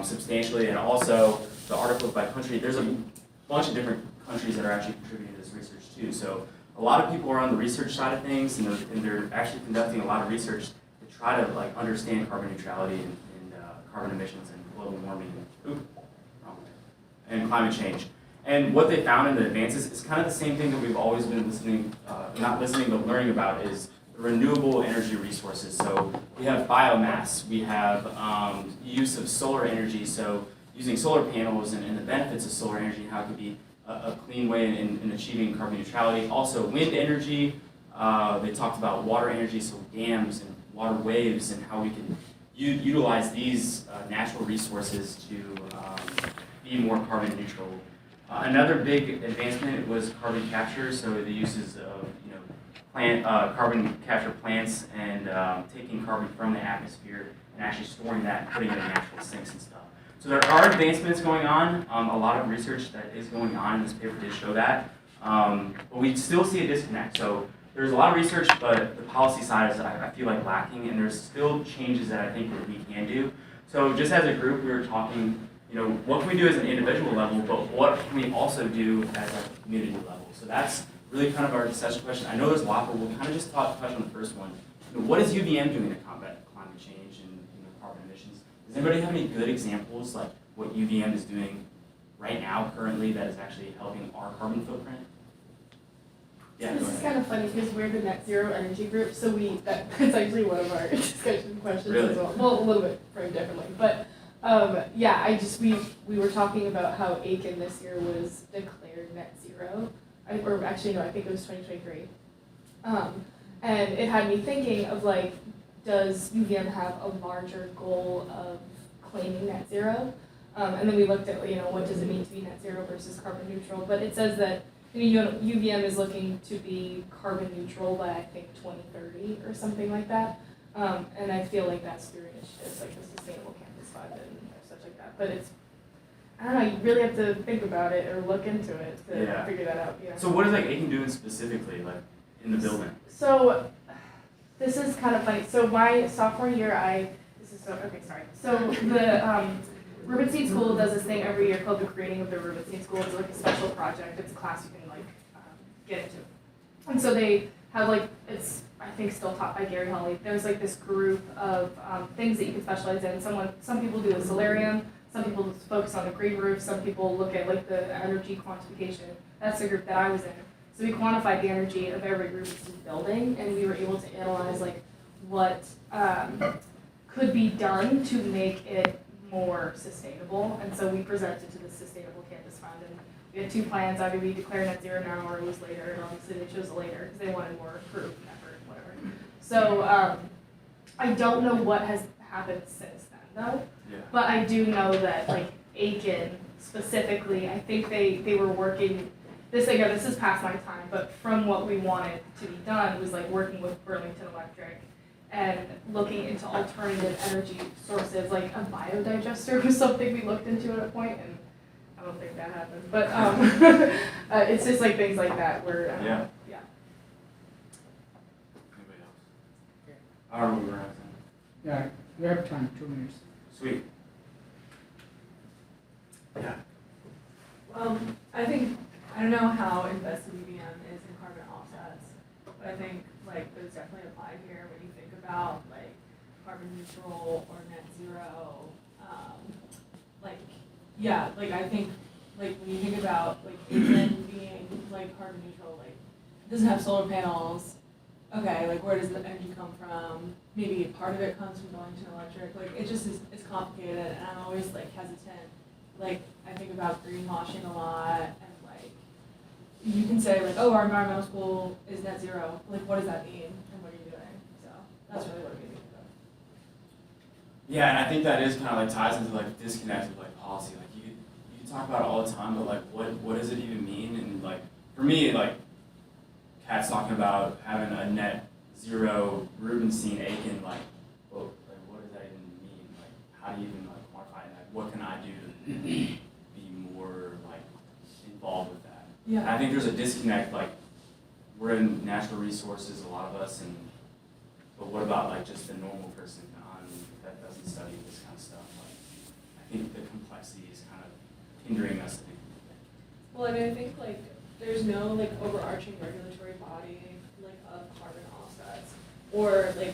substantially, and also the articles by country, there's a bunch of different countries that are actually contributing to this research too. So a lot of people are on the research side of things, and they're actually conducting a lot of research to try to like understand carbon neutrality and carbon emissions and global warming and climate change. And what they found in the advances is kind of the same thing that we've always been but learning about is renewable energy resources. So we have biomass, we have use of solar energy, so using solar panels and the benefits of solar energy and how it could be a clean way in achieving carbon neutrality. Also wind energy, they talked about water energy, so dams and water waves and how we can utilize these natural resources to be more carbon neutral. Another big advancement was carbon capture, so the uses of carbon capture plants and taking carbon from the atmosphere and actually storing that and putting it in natural sinks and stuff. So there are advancements going on. A lot of research that is going on, and this paper did show that. But we still see a disconnect. So there's a lot of research, but the policy side is, I feel like, lacking, and there's still changes that I think that we can do. So just as a group, we were talking, what can we do as an individual level, but what can we also do as a community level? So that's really kind of our discussion question. I know there's a lot, but we'll kind of just touch on the first one. What is UVM doing to combat climate change and carbon emissions? Does anybody have any good examples, like what UVM is doing right now, currently, that is actually helping our carbon footprint? Yeah, This go is ahead. kind of funny because we're the net zero energy group, so that's actually one of our discussion questions Really? as well. Well, a little bit framed differently, but yeah, we were talking about how Aiken this year was declared net zero, or actually no, I think it was 2023, and it had me thinking of like, does UVM have a larger goal of claiming net zero? And then we looked at what does it mean to be net zero versus carbon neutral, but it says that UVM is looking to be carbon neutral by, I think, 2030 or something like that. And I feel like that's through initiatives like the Sustainable Campus Fund and such like that. But I don't know, you really have to think about it or look into it to figure that out. So what is Aiken doing specifically, like in the building? So this is kind of funny. So my sophomore year, So the Rubenstein School does this thing every year called the Creating of the Rubenstein School. It's like a special project. It's a class you can get into. And so they have it's I think still taught by Gary Hawley. There's this group of things that you can specialize in. Some people do the solarium. Some people focus on the green roof. Some people look at the energy quantification. That's the group that I was in. So we quantified the energy of every Rubenstein building, and we were able to analyze what could be done to make it more sustainable. And so we presented to the Sustainable Campus Fund, and we had two plans. Either we declare net zero now or it was later, and obviously they chose the later because they wanted more proof and effort, whatever. So I don't know what has happened since then though, but I do know that Aiken specifically, I think they were working, this is past my time, but from what we wanted to be done was working with Burlington Electric and looking into alternative energy sources, like a biodigester was something we looked into at a point, and I don't think that happened, but it's just things like that where, yeah. Anybody else? I don't remember anything. Yeah, we have time, 2 minutes. Sweet. Yeah. I don't know how invested UVM is in carbon offsets, but I think there's definitely applied here when you think about carbon neutral or net zero. I think when you think about Aiken being carbon neutral, it doesn't have solar panels. Okay, where does the energy come from? Maybe part of it comes from Burlington Electric. It just is, it's complicated, and I'm always hesitant. I think about greenwashing a lot, and you can say oh, our environmental school is net zero. What does that mean, and what are you doing? So that's really what we think about. Yeah, and I think that is kind of ties into disconnect of policy. You can talk about it all the time, but what does it even mean? And for me, Kat's talking about having a net zero Rubenstein Aiken, what does that even mean? How do you even quantify it? What can I do to be more involved with that? Yeah. And I think there's a disconnect. We're in natural resources, a lot of us, but what about just the normal person that doesn't study this kind of stuff? I think the complexity is kind of hindering us. Well, I mean, I think like there's no like overarching regulatory body like of carbon offsets, or like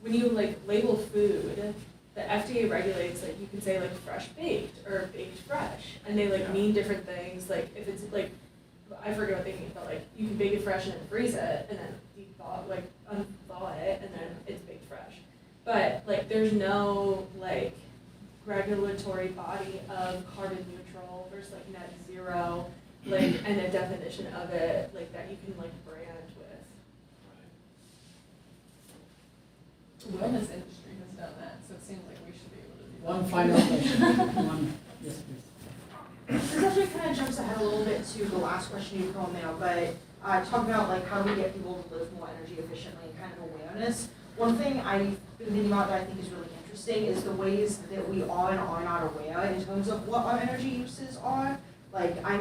when you like label food, the FDA regulates like you can say like fresh baked or baked fresh, and they like Yeah. mean different things. Like if it's like I forget what they mean, but like you can bake it fresh and then freeze it and then unthaw it and then it's baked fresh. But like there's no like regulatory body of carbon neutral versus like net zero, like and a definition of it like that you can like brand with. The wellness industry has done that, so it seems like we should be able to do that. One final question. Yes, please. This actually kind of jumps ahead a little bit to the last question you called now, but talk about like how do we get people to live more energy efficiently and kind of awareness. One thing I've been thinking about that I think is really interesting is the ways that we are and are not aware in terms of what our energy uses are. Like I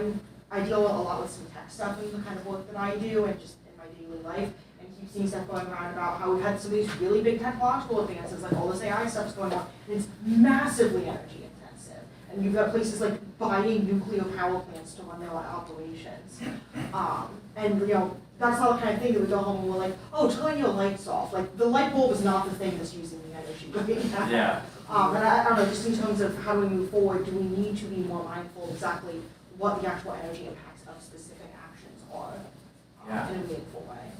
deal a lot with some tech stuff in the kind of work that I do and just in my daily life, and keep seeing stuff going around about how we've had some of these really big technological advances, like all this AI stuff's going on, and it's massively energy intensive. And you've got places like buying nuclear power plants to run their operations. And you know, that's not the kind of thing that we go home and we're like, oh, turn your lights off. Like the light bulb is not the thing that's using the energy right now. Yeah. And I don't know, just in terms of how do we move forward, do we need to be more mindful of exactly what the actual energy impacts of specific actions are Yeah. in a meaningful way?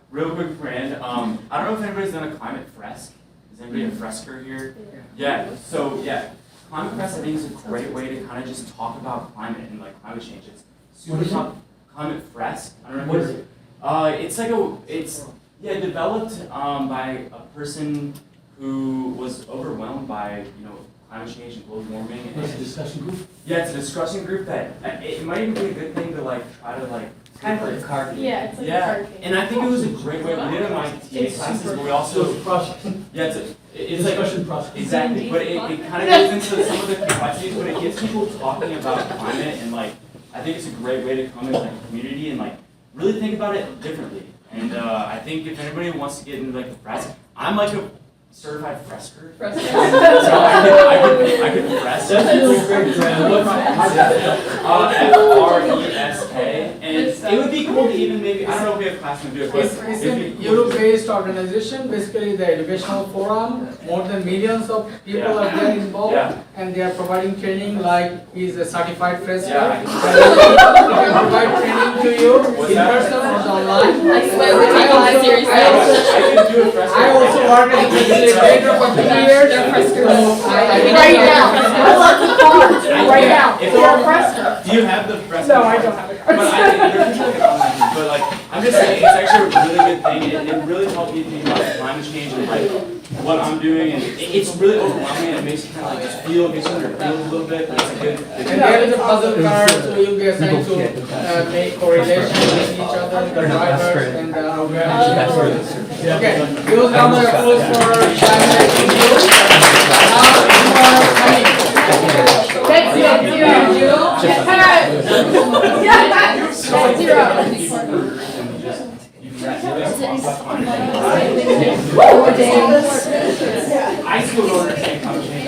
Real quick, Brand. I don't know if anybody's done a climate fresk. Is anybody a fresker here? Yeah. So yeah, climate fresk I think is a great way to kind of just talk about climate and like climate change. It's super top climate fresk. I don't know. What is it? It's like it's developed by a person who was overwhelmed by climate change and global warming. And It's a discussion group? Yeah, it's a discussion group that it might even be a good thing to like try to like. Kind of like a card game. Yeah, it's like a Yeah, card game. and I think it was a great way. We did it in my TA classes, but we also yeah, it's like discussion process. exactly, but it kind of goes into some of the complexities, but it gets people talking about climate and like I think it's a great way to come into like a community and like really think about it differently. And I think if anybody wants to get into like the fresk, I'm like a certified fresker. So I could fresk. That's really great, Brandon. F-R-E-S-K. And it would be cool to even maybe, I don't know if we have class to do it, but It's a Europe-based organization, basically the educational forum. More than millions of people are there involved, and they are providing training like he's a certified fresker. They can provide training to you in person or online. I swear we're taking live series now. I also worked as a facilitator for 2 years. Right now, right now, you're a fresker. Do you have the fresk? No, I don't have it. But there's like an online thing, but like, I'm just saying, it's actually a really good thing. It really helped me think about climate change and like what I'm doing, and it's really overwhelming, and it makes you kind of like just feel, makes you under feel a little bit, but it's a good. And there is a puzzle card, so you'll be assigned to make correlations with each other, the drivers and the awareness. Okay, those are the rules for climate change. That's I still don't understand climate change.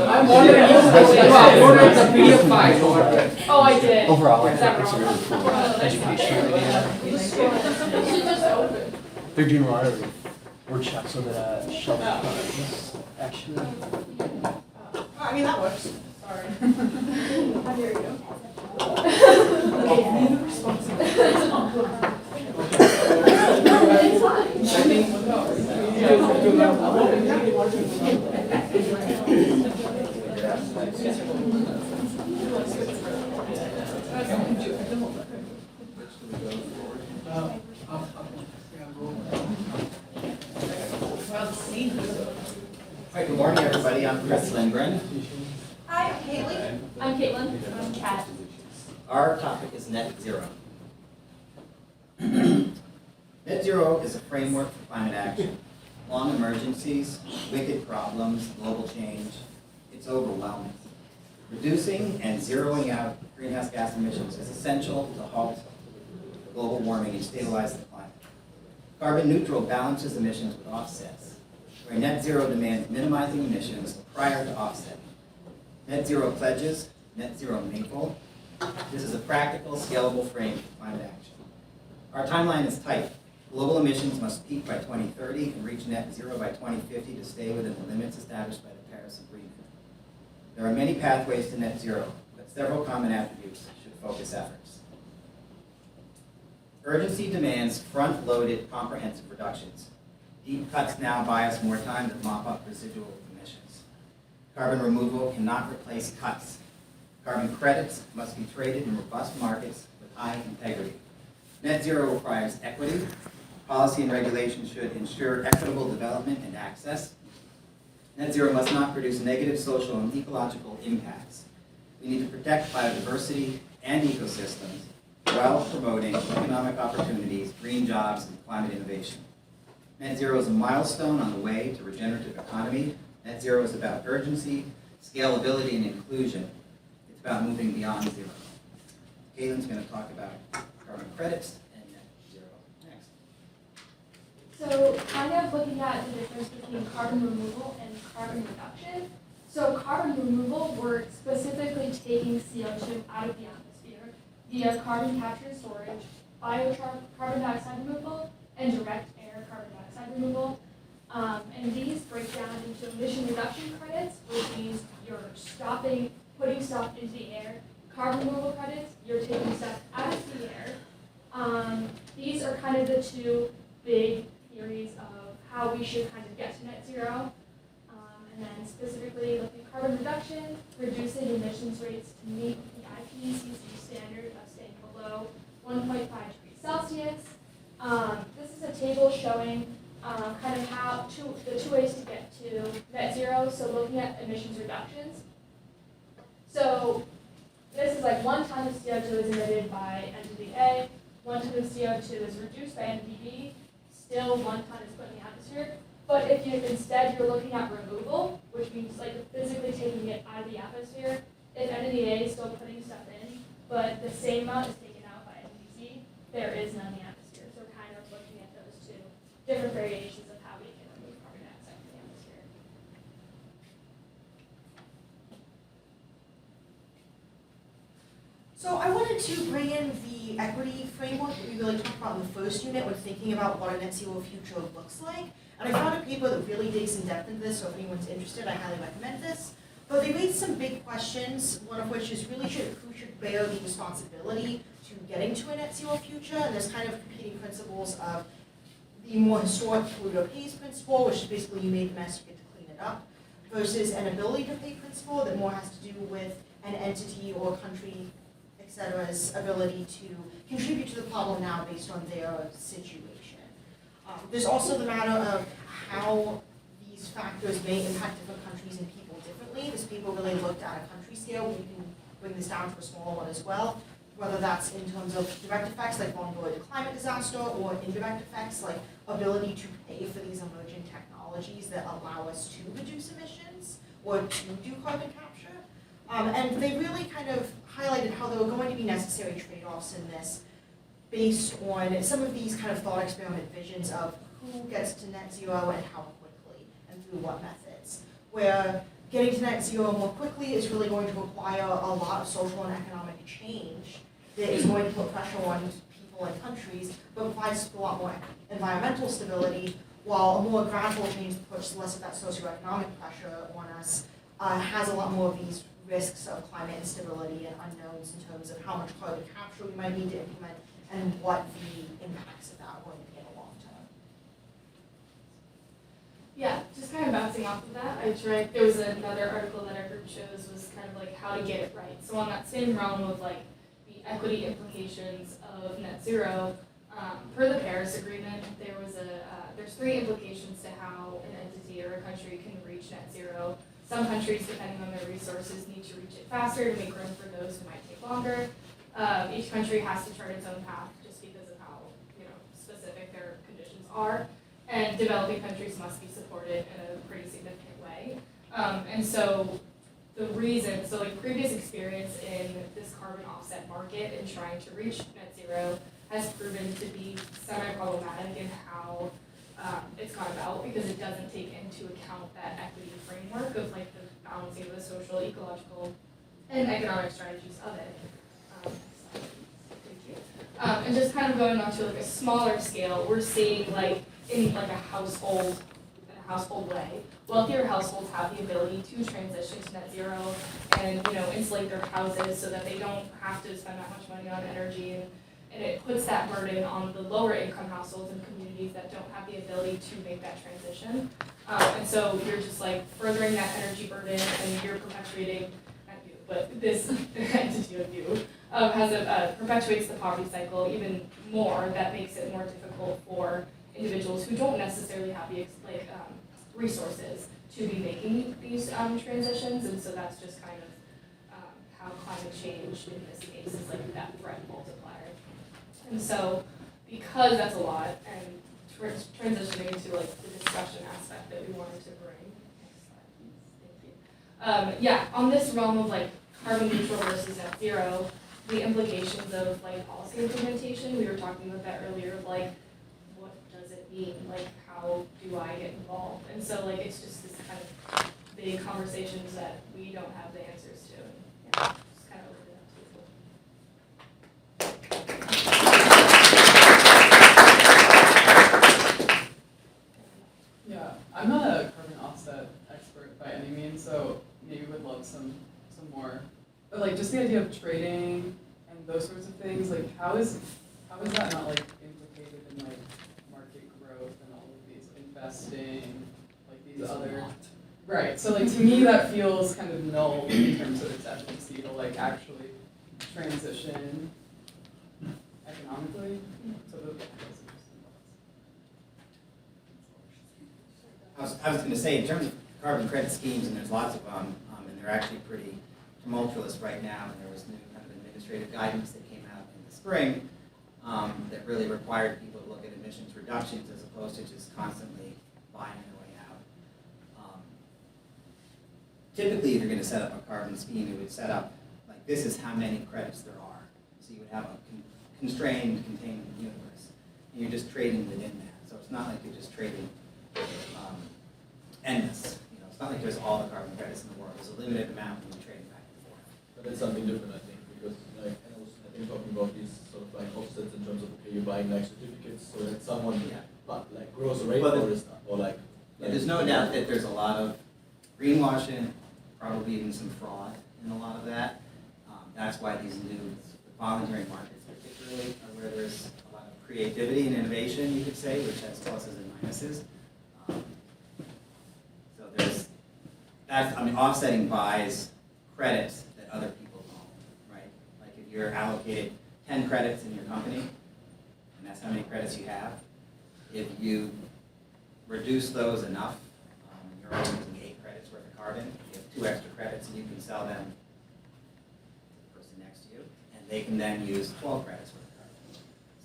I'm wondering, you uploaded the PDF file over there. Oh, I did. Overall, I think it's a really cool education idea. They're doing a lot of workshops over at Shelby Farms, actually. I mean, that works. Sorry. How dare you? Hi, good morning, everybody. I'm Chris Lindgren. Hi, I'm Caitlin. I'm Caitlin. I'm Kat. Our topic is net zero. Net zero is a framework for climate action. Long emergencies, wicked problems, global change. It's overwhelming. Reducing and zeroing out greenhouse gas emissions is essential to halt global warming and stabilize the climate. Carbon neutral balances emissions with offsets, where net zero demands minimizing emissions prior to offsetting. Net zero pledges, net zero maple. This is a practical, scalable frame for climate action. Our timeline is tight. Global emissions must peak by 2030 and reach net zero by 2050 to stay within the limits established by the Paris Agreement. There are many pathways to net zero, but several common attributes should focus efforts. Urgency demands front-loaded comprehensive reductions. Deep cuts now buy us more time to mop up residual emissions. Carbon removal cannot replace cuts. Carbon credits must be traded in robust markets with high integrity. Net zero requires equity. Policy and regulation should ensure equitable development and access. Net zero must not produce negative social and ecological impacts. We need to protect biodiversity and ecosystems while promoting economic opportunities, green jobs, and climate innovation. Net zero is a milestone on the way to regenerative economy. Net zero is about urgency, scalability, and inclusion. It's about moving beyond zero. Caitlin's going to talk about carbon credits and net zero next. So kind of looking at the difference between carbon removal and carbon reduction. So carbon removal, we're specifically taking CO2 out of the atmosphere via carbon capture and storage, carbon dioxide removal, and direct air carbon dioxide removal. And these break down into emission reduction credits, which means you're putting stuff into the air. Carbon removal credits, you're taking stuff out of the air. These are kind of the two big theories of how we should kind of get to net zero. And then specifically looking at carbon reduction, reducing emissions rates to meet the IPCC standard of staying below 1.5 degrees Celsius. This is a table showing kind of how the two ways to get to net zero. So looking at emissions reductions. So this is like 1 ton of CO2 is emitted by entity A, 1 ton of CO2 is reduced by entity B, still 1 ton is put in the atmosphere. But if you instead you're looking at removal, which means like physically taking it out of the atmosphere, if entity A is still putting stuff in, but the same amount is taken out by entity C, there is none in the atmosphere. So we're kind of looking at those two different variations of how we can remove carbon dioxide from the atmosphere. So I wanted to bring in the equity framework that we really talked about in the first unit when thinking about what a net zero future looks like. And I found a paper that really digs in depth into this, so if anyone's interested, I highly recommend this. But they raised some big questions, one of which is really who should bear the responsibility to getting to a net zero future, and there's kind of competing principles of the more historic polluter pays principle, which is basically you made the mess, you get to clean it up, versus an ability to pay principle that more has to do with an entity or country, etc.'s ability to contribute to the problem now based on their situation. There's also the matter of how these factors may impact different countries and people differently. This paper really looked at a country scale. We can bring this down to a smaller one as well, whether that's in terms of direct effects like vulnerability to climate disaster or indirect effects like ability to pay for these emerging technologies that allow us to reduce emissions or to do carbon capture. And they really kind of highlighted how there were going to be necessary trade-offs in this based on some of these kind of thought experiment visions of who gets to net zero and how quickly and through what methods. Where getting to net zero more quickly is really going to require a lot of social and economic change that is going to put pressure on people and countries, but provides a lot more environmental stability, while a more gradual change that puts less of that socioeconomic pressure on us has a lot more of these risks of climate instability and unknowns in terms of how much carbon capture we might need to implement and what the impacts of that are going to be in the long term. Yeah, just kind of bouncing off of that, there was another article that our group chose was kind of like how to get it right. So on that same realm of like the equity implications of net zero, per the Paris Agreement, there's 3 implications to how an entity or a country can reach net zero. Some countries, depending on their resources, need to reach it faster to make room for those who might take longer. Each country has to chart its own path just because of how specific their conditions are. And developing countries must be supported in a pretty significant way. And so the reason, previous experience in this carbon offset market and trying to reach net zero has proven to be semi-problematic in how it's gone about, because it doesn't take into account that equity framework of like the balancing of the social, ecological, and economic strategies of it. Thank you. And just kind of going on to like a smaller scale, we're seeing like in like a household way, wealthier households have the ability to transition to net zero and, you know, insulate their houses so that they don't have to spend that much money on energy, and it puts that burden on the lower income households and communities that don't have the ability to make that transition. And so you're just like furthering that energy burden, and you're perpetuating, not you, but this entity of you, perpetuates the poverty cycle even more. That makes it more difficult for individuals who don't necessarily have the resources to be making these transitions, and so that's just kind of how climate change in this case is like that threat multiplier. And so, because that's a lot, and transitioning to like the discussion aspect that we wanted to bring. Next slide, please. Thank you. On this realm of like carbon neutral versus net zero, the implications of like policy implementation, we were talking about that earlier, of like, what does it mean? Like, how do I get involved? And so like, it's just this kind of big conversations that we don't have the answers to. And, yeah, just kind of open it up to people. Yeah, I'm not a carbon offset expert by any means, so maybe would love some more. But like just the idea of trading and those sorts of things, like how is that not like implicated in like market growth and all of these investing, like these other right. So like to me that feels kind of null in terms of its efficacy to like actually transition economically. So I was going to say, in terms of carbon credit schemes, and there's lots of them, and they're actually pretty tumultuous right now, and there was new kind of administrative guidance that came out in the spring that really required people to look at emissions reductions as opposed to just constantly buying their way out. Typically, if you're going to set up a carbon scheme, you would set up, like, this is how many credits there are. So you would have a constrained, contained universe, and you're just trading within that. So it's not like you're just trading endless. You know, it's not like there's all the carbon credits in the world. There's a limited amount when you're trading back and forth. But that's something different, I think, because like I was talking about these sort of like offsets in terms of, okay, you're buying like certificates so that someone like grows a rainforest or like there's no doubt that there's a lot of greenwashing, probably even some fraud in a lot of that. That's why these new voluntary markets particularly are where there's a lot of creativity and innovation, you could say, which has pluses and minuses. So there's that. I mean, offsetting buys credits that other people don't, right? Like if you're allocated 10 credits in your company, and that's how many credits you have, if you reduce those enough, you're only using 8 credits worth of carbon, you have 2 extra credits, and you can sell them to the person next to you, and they can then use 12 credits worth of carbon.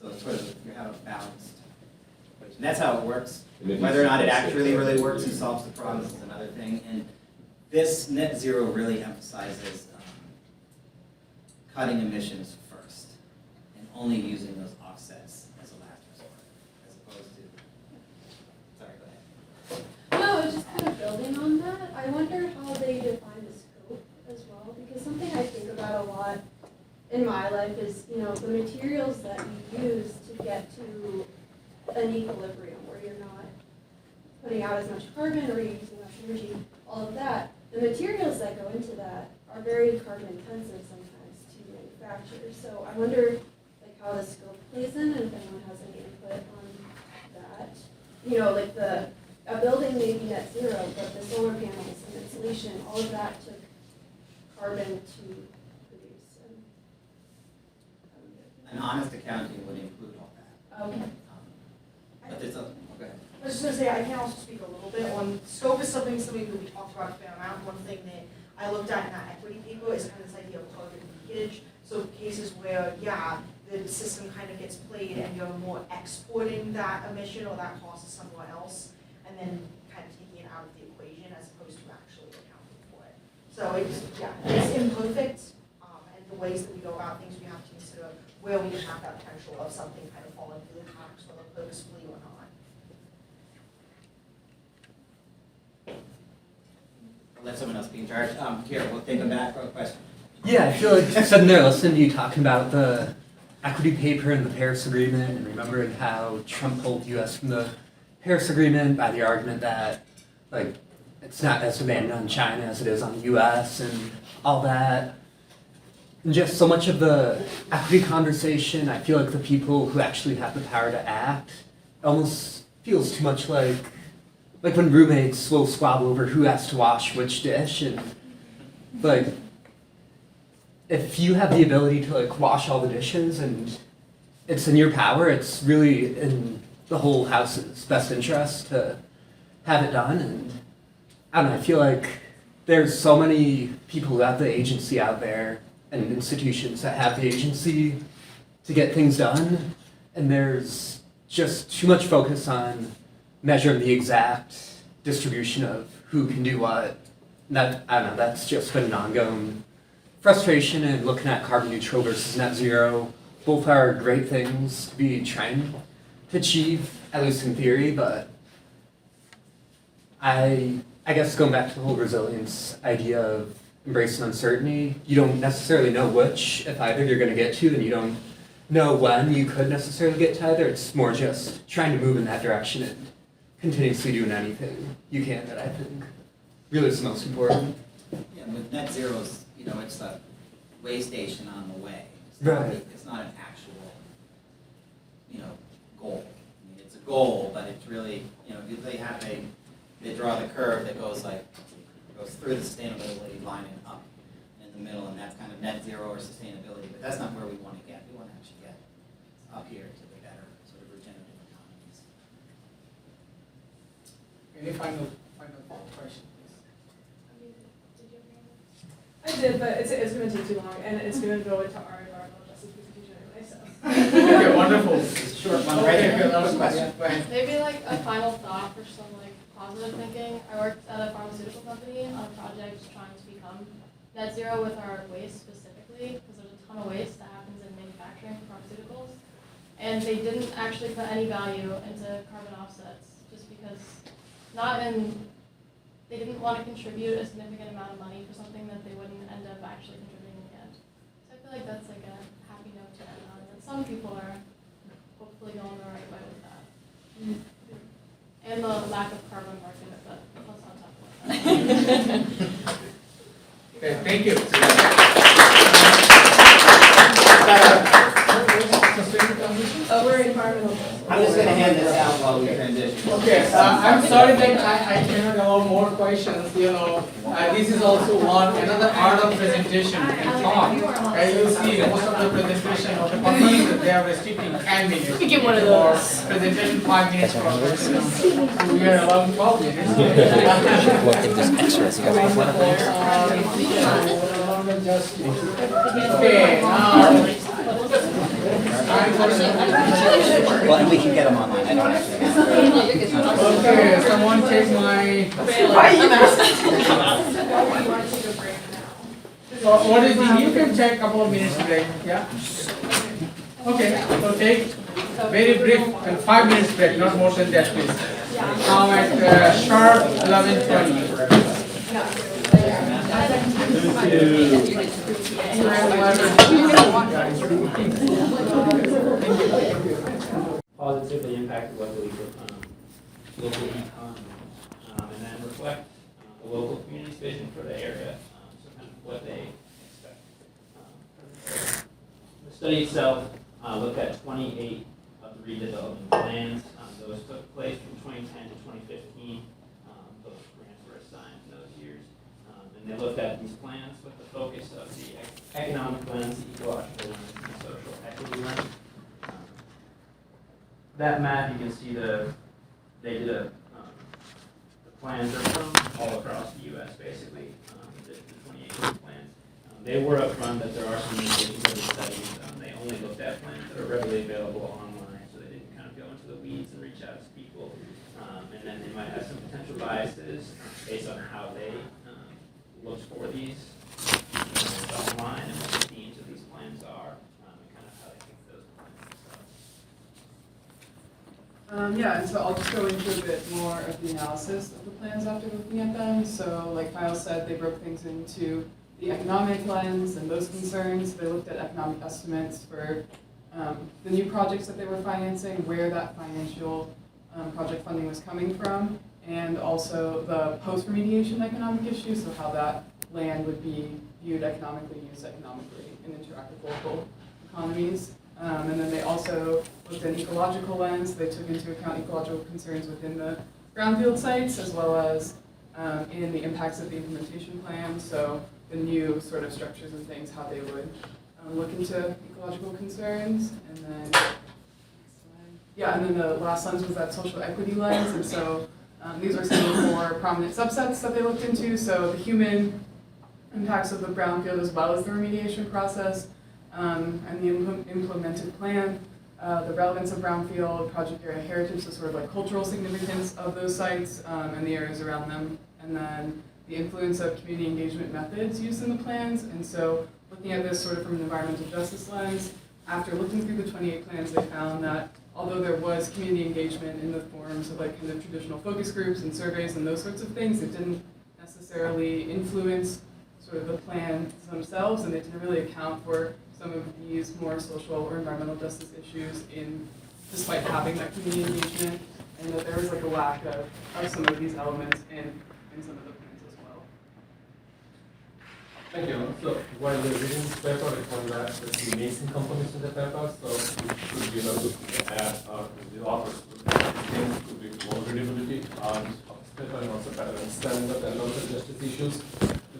So it's sort of, you have a balanced equation. That's how it works. Whether or not it actually really works and solves the problems is another thing. And this net zero really emphasizes cutting emissions first and only using those offsets as a last resort, as opposed to, sorry, go ahead. No, it's just kind of building on that. I wonder how they define the scope as well, because something I think about a lot in my life is, you know, the materials that you use to get to an equilibrium where you're not putting out as much carbon or you're using less energy, all of that. The materials that go into that are very carbon intensive sometimes to manufacture. So I wonder like how the scope plays in and if anyone has any input on that. You know, like a building may be net zero, but the solar panels and insulation, all of that took carbon to produce. An honest accounting would include all that. Okay. But there's a, go ahead. I was just gonna say, I can also speak a little bit on, scope is something that we talked about a fair amount. One thing that I looked at in that equity paper is kind of this idea of carbon leakage. So cases where, the system kind of gets played and you're more exporting that emission or that cost to somewhere else, and then kind of taking it out of the equation as opposed to actually accounting for it. So it's imperfect, and the ways that we go about things, we have to consider where we have that potential of something kind of falling through the cracks, whether purposefully or not. let someone else be in charge. Here, we'll take them back for a question. Yeah, I feel like sitting there listening to you talking about the equity paper and the Paris Agreement and remembering how Trump pulled the U.S. from the Paris Agreement by the argument that, like, it's not as demanding on China as it is on the U.S. and all that. And just so much of the equity conversation, I feel like the people who actually have the power to act almost feels too much like when roommates will squabble over who has to wash which dish, and like if you have the ability to like wash all the dishes and it's in your power, it's really in the whole house's best interest to have it done. And I don't know, I feel like there's so many people who have the agency out there and institutions that have the agency to get things done, and there's just too much focus on measuring the exact distribution of who can do what. That, I don't know, that's just been an ongoing frustration. And looking at carbon neutral versus net zero, both are great things to be trying to achieve, at least in theory, but I guess going back to the whole resilience idea of embracing uncertainty, you don't necessarily know which, if either, you're going to get to, and you don't know when you could necessarily get to either. It's more just trying to move in that direction and continuously doing anything you can that I think really is the most important. Yeah, with net zeros, it's a way station on the way. Right. It's not an actual, goal. I mean, it's a goal, but it's really, they draw the curve that goes through the sustainability line and up in the middle, and that's kind of net zero or sustainability, but that's not where we want to get. We want to actually get up here to the better sort of regenerative economies. Any final question, I did, but it's gonna take too long, and it's gonna go into our environmental justice presentation anyway, so. Okay, wonderful. Short one right here. Maybe like a final thought for some like positive thinking. I worked at a pharmaceutical company on a project trying to become net zero with our waste specifically, because there's a ton of waste that happens in manufacturing for pharmaceuticals. And they didn't actually put any value into carbon offsets just because they didn't want to contribute a significant amount of money for something that they wouldn't end up actually contributing in the end. So I feel like that's like a happy note to end on, and some people are hopefully going the right way with that. And the lack of carbon market, but let's not talk about that. Okay, thank you. We're environmental. I'm just going to hand this out while we transition. Okay, I'm sorry that I cannot allow more questions, this is also another art of presentation and talk. As you see, most of the presentation of the conferences, they are restricting 10 minutes. Let me get one of those. For presentation 5 minutes per person. We are allowing 12 minutes. What if there's extras? You guys want Okay, now. Well, and we can get them online. I don't actually. Okay, someone take my. What is the, you can take a couple of minutes break, yeah? Okay, so take very brief, 5 minutes break, not more than that, please. Now at sharp 11:20. Positively impact the local economy, and then reflect the local community's vision for the area, so kind of what they expect. The study itself looked at 28 of the redevelopment plans. Those took place from 2010 to 2015. Those grants were assigned in those years. And they looked at these plans with the focus of the economic lens, the ecological lens, and the social equity lens. That map, you can see the plans are from all across the U.S. basically, the 28 plans. They were upfront that there are some limitations of the studies. They only looked at plans that are readily available online, so they didn't kind of go into the weeds and reach out to people. And then they might have some potential biases based on how they looked for these online and what the themes of these plans are, and kind of how they think those plans. Yeah, and so I'll just go into a bit more of the analysis of the plans after looking at them. So like Kyle said, they broke things into the economic lens and those concerns. They looked at economic estimates for the new projects that they were financing, where that financial project funding was coming from, and also the post-remediation economic issues, so how that land would be viewed economically, used economically, and interact with local economies. And then they also looked at an ecological lens. They took into account ecological concerns within the brownfield sites, as well as in the impacts of the implementation plan. So the new sort of structures and things, how they would look into ecological concerns. And then, yeah, and then the last lens was that social equity lens. And so these are some of the more prominent subsets that they looked into. So the human impacts of the brownfield, as well as the remediation process, and the implemented plan, the relevance of brownfield, project area heritage, so sort of like cultural significance of those sites and the areas around them, and then the influence of community engagement methods used in the plans. And so looking at this sort of from an environmental justice lens, after looking through the 28 plans, they found that although there was community engagement in the forms of like kind of traditional focus groups and surveys and those sorts of things, it didn't necessarily influence sort of the plans themselves, and it didn't really account for some of these more social or environmental justice issues despite having that community engagement, and that there was like a lack of some of these elements in some of the plans as well. Thank you. So while we're reading this paper, I found that the missing components in the paper, so we should be looking at the authors could be more readability of this paper and also better understanding of the local justice issues.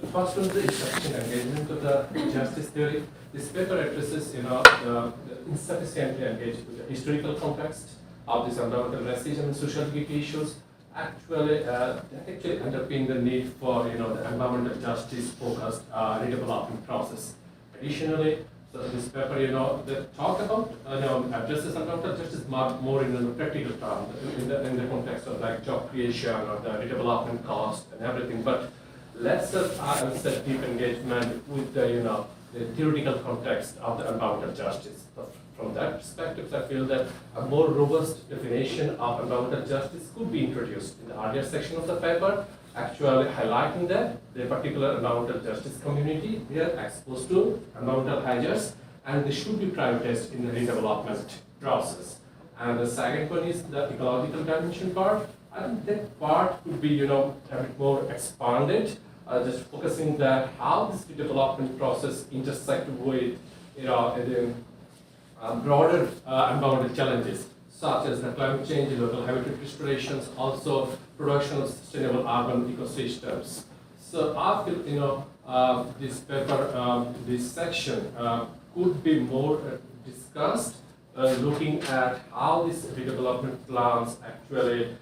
The first one is sufficient engagement of the justice theory. This paper addresses, the insufficiently engaged with the historical context of this environmental racism and social equity issues. Actually underpin the need for, the environmental justice focused redevelopment process. Additionally, so this paper, they talk about, addresses environmental justice more in a practical term, in the context of like job creation or the redevelopment cost and everything. But let's say deep engagement with the theoretical context of the environmental justice. So from that perspective, I feel that a more robust definition of environmental justice could be introduced in the earlier section of the paper, actually highlighting that the particular environmental justice community they are exposed to environmental hazards, and they should be prioritized in the redevelopment process. And the second one is the ecological dimension part. I think that part could be, a bit more expanded. Just focusing that how this development process intersect with the broader environmental challenges such as the climate change, local habitat restorations, also production of sustainable urban ecosystems. So I feel this paper, this section could be more discussed, looking at how these redevelopment plans actually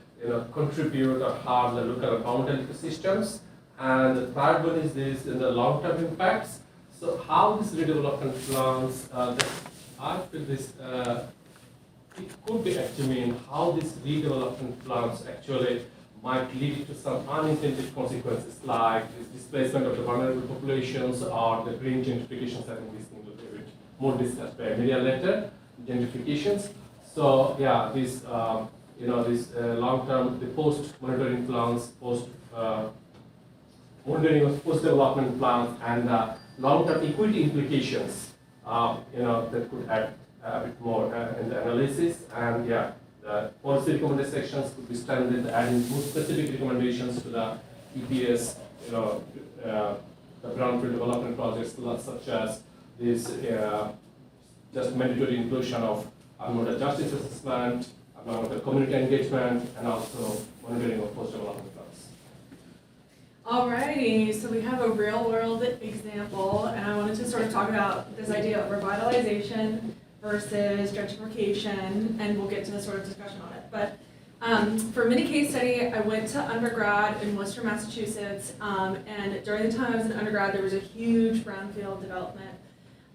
contribute or harm the local environmental ecosystems. And the third one is this in the long-term impacts. So how these redevelopment plans, I feel this, it could be actually in how these redevelopment plans actually might lead to some unintended consequences like this displacement of the vulnerable populations or the green gentrifications. I think this thing will be a bit more discussed by media later, gentrifications. So yeah, this, this long-term, the post-monitoring plans, monitoring of post-development plans and long-term equity implications, that could add a bit more in the analysis. And yeah, the policy recommended sections could be strengthened, adding more specific recommendations to the EPS, the brownfield development projects, such as this just mandatory inclusion of environmental justice assessment, environmental community engagement, and also monitoring of post-development plans. Alrighty, so we have a real world example, and I wanted to sort of talk about this idea of revitalization versus gentrification, and we'll get to the sort of discussion on it. But for mini case study, I went to undergrad in Worcester, Massachusetts, and during the time I was in undergrad, there was a huge brownfield development,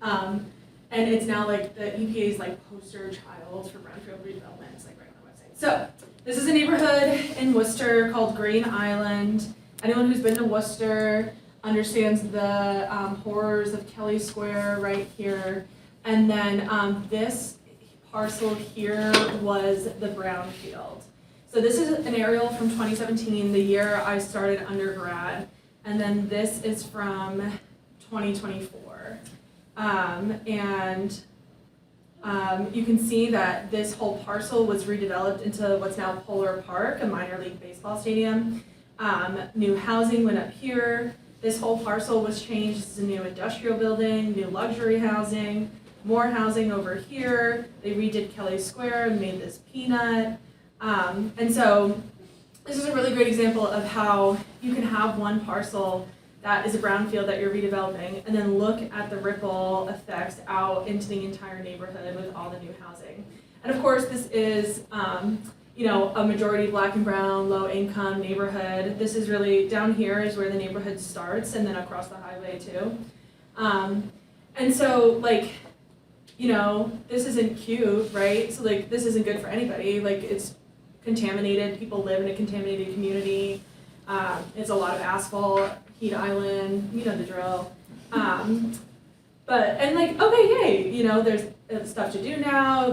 and it's now like the EPA's like poster child for brownfield redevelopment. It's like right on the website. So this is a neighborhood in Worcester called Green Island. Anyone who's been to Worcester understands the horrors of Kelly Square right here. And then this parcel here was the brownfield. So this is an aerial from 2017, the year I started undergrad, and then this is from 2024. You can see that this whole parcel was redeveloped into what's now Polar Park, a minor league baseball stadium. New housing went up here. This whole parcel was changed. This is a new industrial building, new luxury housing, more housing over here. They redid Kelly Square and made this Peanut. And so this is a really great example of how you can have one parcel that is a brownfield that you're redeveloping, and then look at the ripple effects out into the entire neighborhood with all the new housing. And of course, this is a majority black and brown, low income neighborhood. This is really, down here is where the neighborhood starts, and then across the highway too. And so this isn't cute, right? So this isn't good for anybody. It's contaminated, people live in a contaminated community. It's a lot of asphalt, heat island, you know the drill. Okay, yay, there's stuff to do now,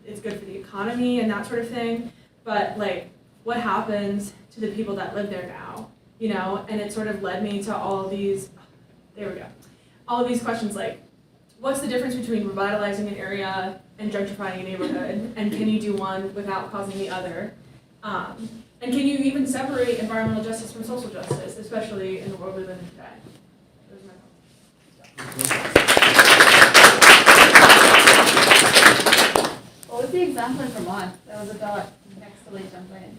it's good for the economy and that sort of thing. But what happens to the people that live there now? And it sort of led me to all these questions what's the difference between revitalizing an area and gentrifying a neighborhood? And can you do one without causing the other? And can you even separate environmental justice from social justice, especially in the world we live in today? Those are my thoughts. What was the example in Vermont? That was about next to Lake Champlain.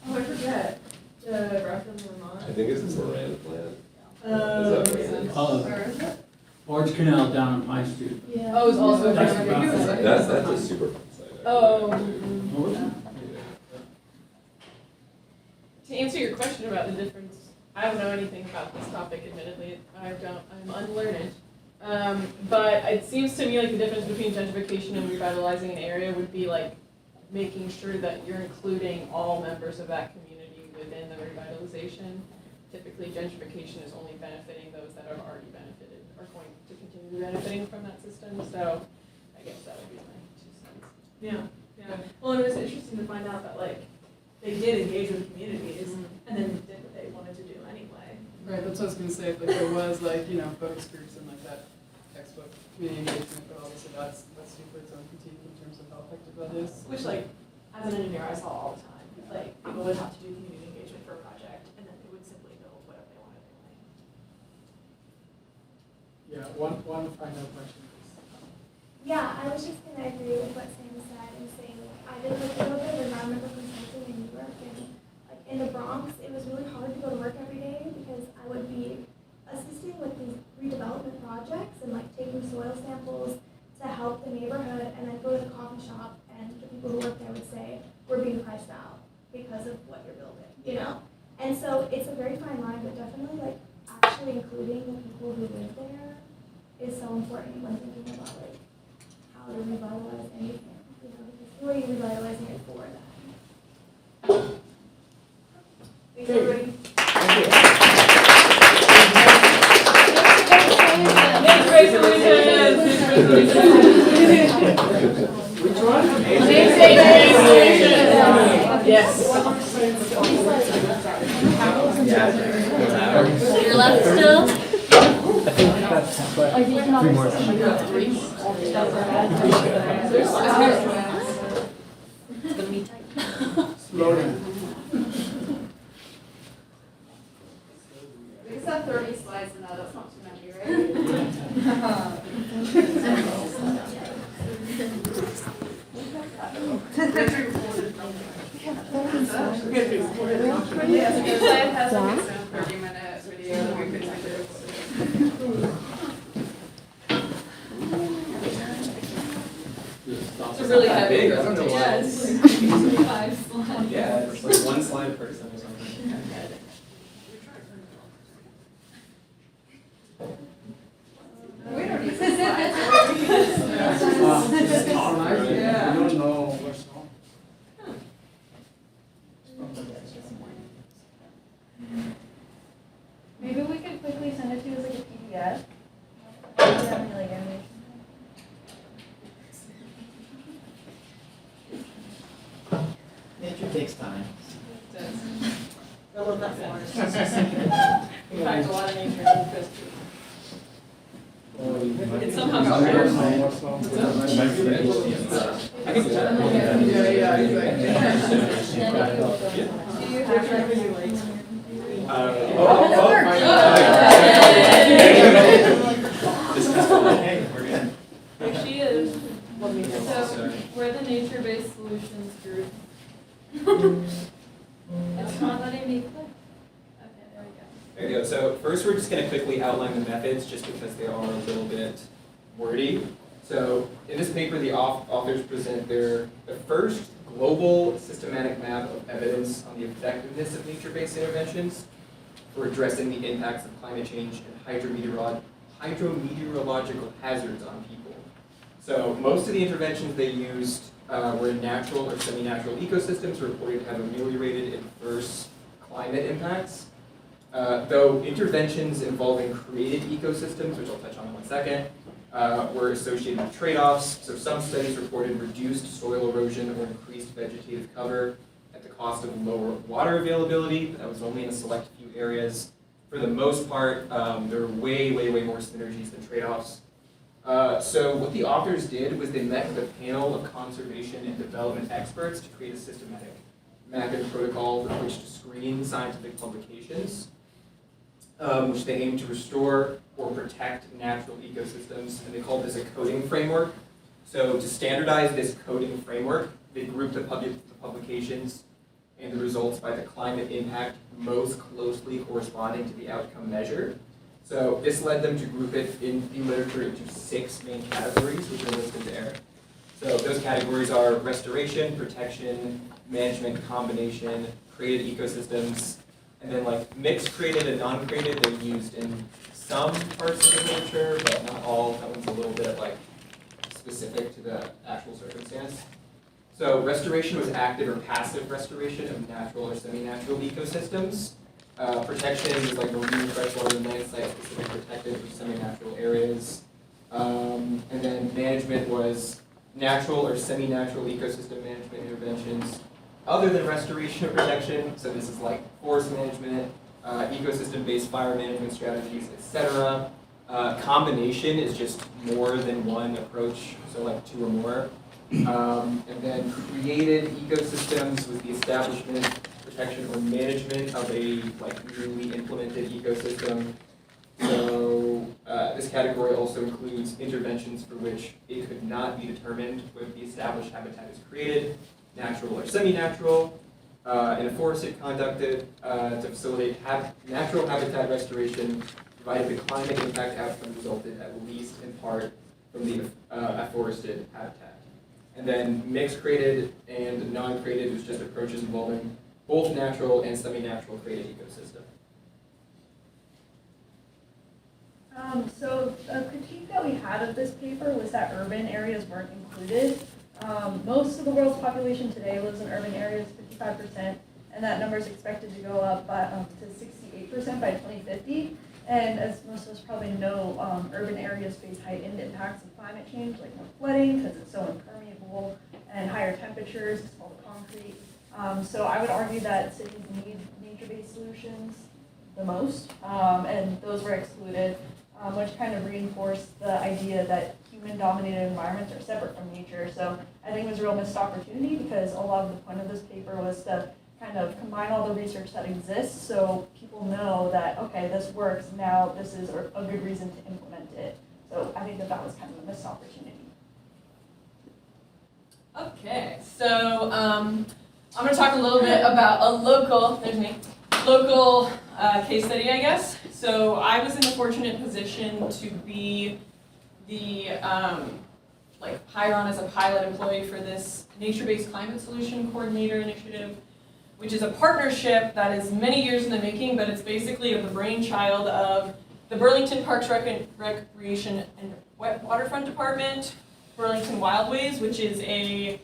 Oh, I forget. Grafton, Vermont. I think it's a Moran plant. Where is it? Barge Canal down on Pine Street. Yeah. Oh, it's also That's a about- That's a super fun site. Oh. What was it? To answer your question about the difference, I don't know anything about this topic, admittedly. I'm unlearned. But it seems to me like the difference between gentrification and revitalizing an area would be making sure that you're including all members of that community within the revitalization. Typically, gentrification is only benefiting those that have already benefited, are going to continue benefiting from that system. So I guess that would be my 2 cents. Yeah. Well, it was interesting to find out that they did engage with communities and then did what they wanted to do anyway. Right, that's what I was gonna say, there was focus groups and that textbook community engagement, but obviously that's super its own critique in terms of how effective that is. Which as an engineer, I saw all the time. People would have to do community engagement for a project and then they would simply build whatever they wanted anyway. Yeah, one final question, please. Yeah, I was just gonna agree with what Sam said and saying I did a little bit of environmental consulting in New York, and in the Bronx, it was really hard to go to work every day because I would be assisting with these redevelopment projects and taking soil samples to help the neighborhood, and then go to the coffee shop and the people who work there would say, we're being priced out because of what you're building, And so it's a very fine line, but definitely actually including the people who live there is so important when thinking about how to revitalize anything, because who are you revitalizing it for then? Thanks, everybody. Next resolution. Which one? Yes. You're left still? Three more. It's gonna be tight. Slow down. We just have 30 slides and that's not too many, right? Yes, the slide has like its own 30-minute video that we could It's a really heavy big, I don't know why. Yes. 5 slides. Yeah, it's one slide per person or something. We don't need the slides. Yeah. You don't know what's wrong. Maybe we could quickly send it to you as a PDF. Do you have any animation? takes time. I love that forest. We find a lot of nature in Chris. It's somehow got worse. Do you have There she is. So, we're the nature-based solutions group. It's not letting me click. Okay, there we go. There you go. So first, we're just going to quickly outline the methods, just because they are a little bit wordy. So in this paper, the authors present the first global systematic map of evidence on the effectiveness of nature-based interventions for addressing the impacts of climate change and hydrometeorological hazards on people. So most of the interventions they used were in natural or semi-natural ecosystems reported to have ameliorated adverse climate impacts. Though interventions involving created ecosystems, which I'll touch on in 1 second, were associated with trade-offs. So some studies reported reduced soil erosion or increased vegetative cover at the cost of lower water availability, but that was only in a select few areas. For the most part, there were way more synergies than trade-offs. So what the authors did was they met with a panel of conservation and development experts to create a systematic mapping protocol with which to screen scientific publications, which they aim to restore or protect natural ecosystems, and they called this a coding framework. So to standardize this coding framework, they grouped the publications and the results by the climate impact most closely corresponding to the outcome measured. So this led them to group it in the literature into 6 main categories, which are listed there. So those categories are restoration, protection, management, combination, created ecosystems, and then like mixed created and non-created, they're used in some parts of the literature, but not all. That one's a little bit like specific to the actual circumstance. So restoration was active or passive restoration of natural or semi-natural ecosystems. Protection is like marine, freshwater, and land site-specific protected or semi-natural areas. And then management was natural or semi-natural ecosystem management interventions other than restoration or protection. So this is like forest management, ecosystem-based fire management strategies, etc. Combination is just more than one approach, so like 2 or more. And then created ecosystems was the establishment, protection, or management of a like newly implemented ecosystem. So this category also includes interventions for which it could not be determined whether the established habitat is created, natural or semi-natural, in a forested conducted to facilitate natural habitat restoration, provided the climate impact outcome resulted at least in part from the afforested habitat. And then mixed created and non-created is just approaches involving both natural and semi-natural created ecosystem. So a critique that we had of this paper was that urban areas weren't included. Most of the world's population today lives in urban areas, 55%, and that number is expected to go up to 68% by 2050. And as most of us probably know, urban areas face heightened impacts of climate change, like more flooding because it's so impermeable, and higher temperatures, it's all the concrete. So I would argue that cities need nature-based solutions the most, and those were excluded, which kind of reinforced the idea that human-dominated environments are separate from nature. So I think it was a real missed opportunity because a lot of the point of this paper was to kind of combine all the research that exists so people know that, okay, this works, now this is a good reason to implement it. So I think that was kind of a missed opportunity. Okay, so I'm going to talk a little bit about a local case study, I guess. So I was in the fortunate position to be the hired on as a pilot employee for this nature-based climate solution coordinator initiative, which is a partnership that is many years in the making, but it's basically the brainchild of the Burlington Parks Recreation and Waterfront Department, Burlington Wildways, which is a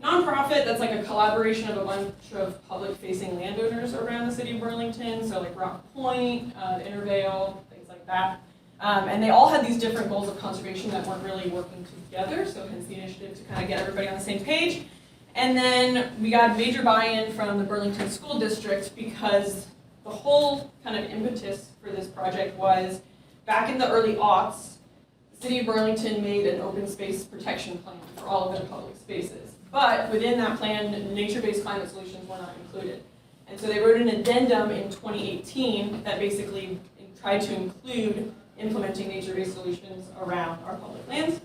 nonprofit that's like a collaboration of a bunch of public-facing landowners around the city of Burlington, so like Rock Point, the Intervale, things like that. And they all had these different goals of conservation that weren't really working together, so hence the initiative to kind of get everybody on the same page. And then we got major buy-in from the Burlington School District because the whole kind of impetus for this project was back in the early aughts, the city of Burlington made an open space protection plan for all of their public spaces. But within that plan, nature-based climate solutions were not included. And so they wrote an addendum in 2018 that basically tried to include implementing nature-based solutions around our public lands.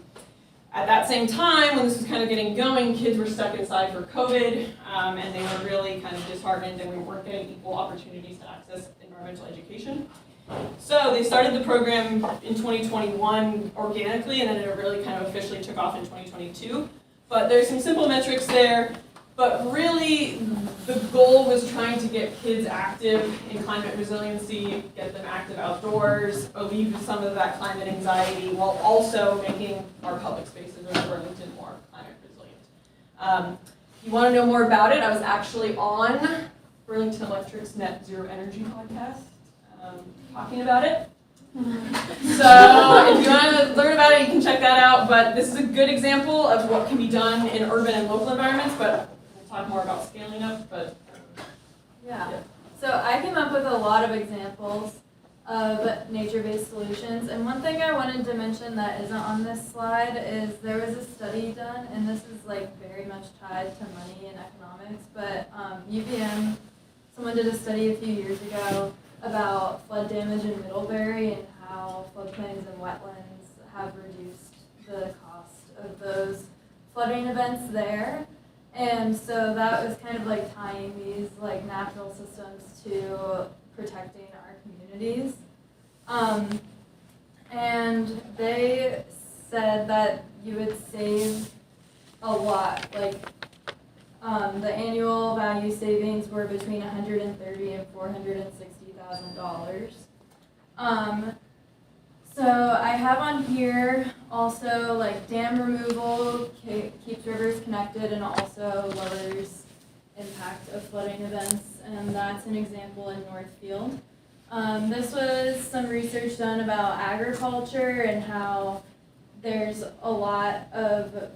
At that same time, when this was kind of getting going, kids were stuck inside for COVID, and they were really kind of disheartened and we weren't getting equal opportunities to access environmental education. So they started the program in 2021 organically, and then it really kind of officially took off in 2022. But there's some simple metrics there, but really the goal was trying to get kids active in climate resiliency, get them active outdoors, alleviate some of that climate anxiety, while also making our public spaces in Burlington more climate resilient. If you want to know more about it, I was actually on Burlington Electric's Net Zero Energy podcast talking about it. So if you want to learn about it, you can check that out. But this is a good example of what can be done in urban and local environments, but we'll talk more about scaling up. But Yeah. So I came up with a lot of examples of nature-based solutions. And one thing I wanted to mention that isn't on this slide is there was a study done, and this is like very much tied to money and economics, but UVM, someone did a study a few years ago about flood damage in Middlebury and how floodplains and wetlands have reduced the cost of those flooding events there. And so that was kind of like tying these like natural systems to protecting our communities. And they said that you would save a lot, like the annual value savings were between $130,000 and $460,000. So I have on here also like dam removal keeps rivers connected and also lowers impact of flooding events, and that's an example in Northfield. This was some research done about agriculture and how there's a lot of,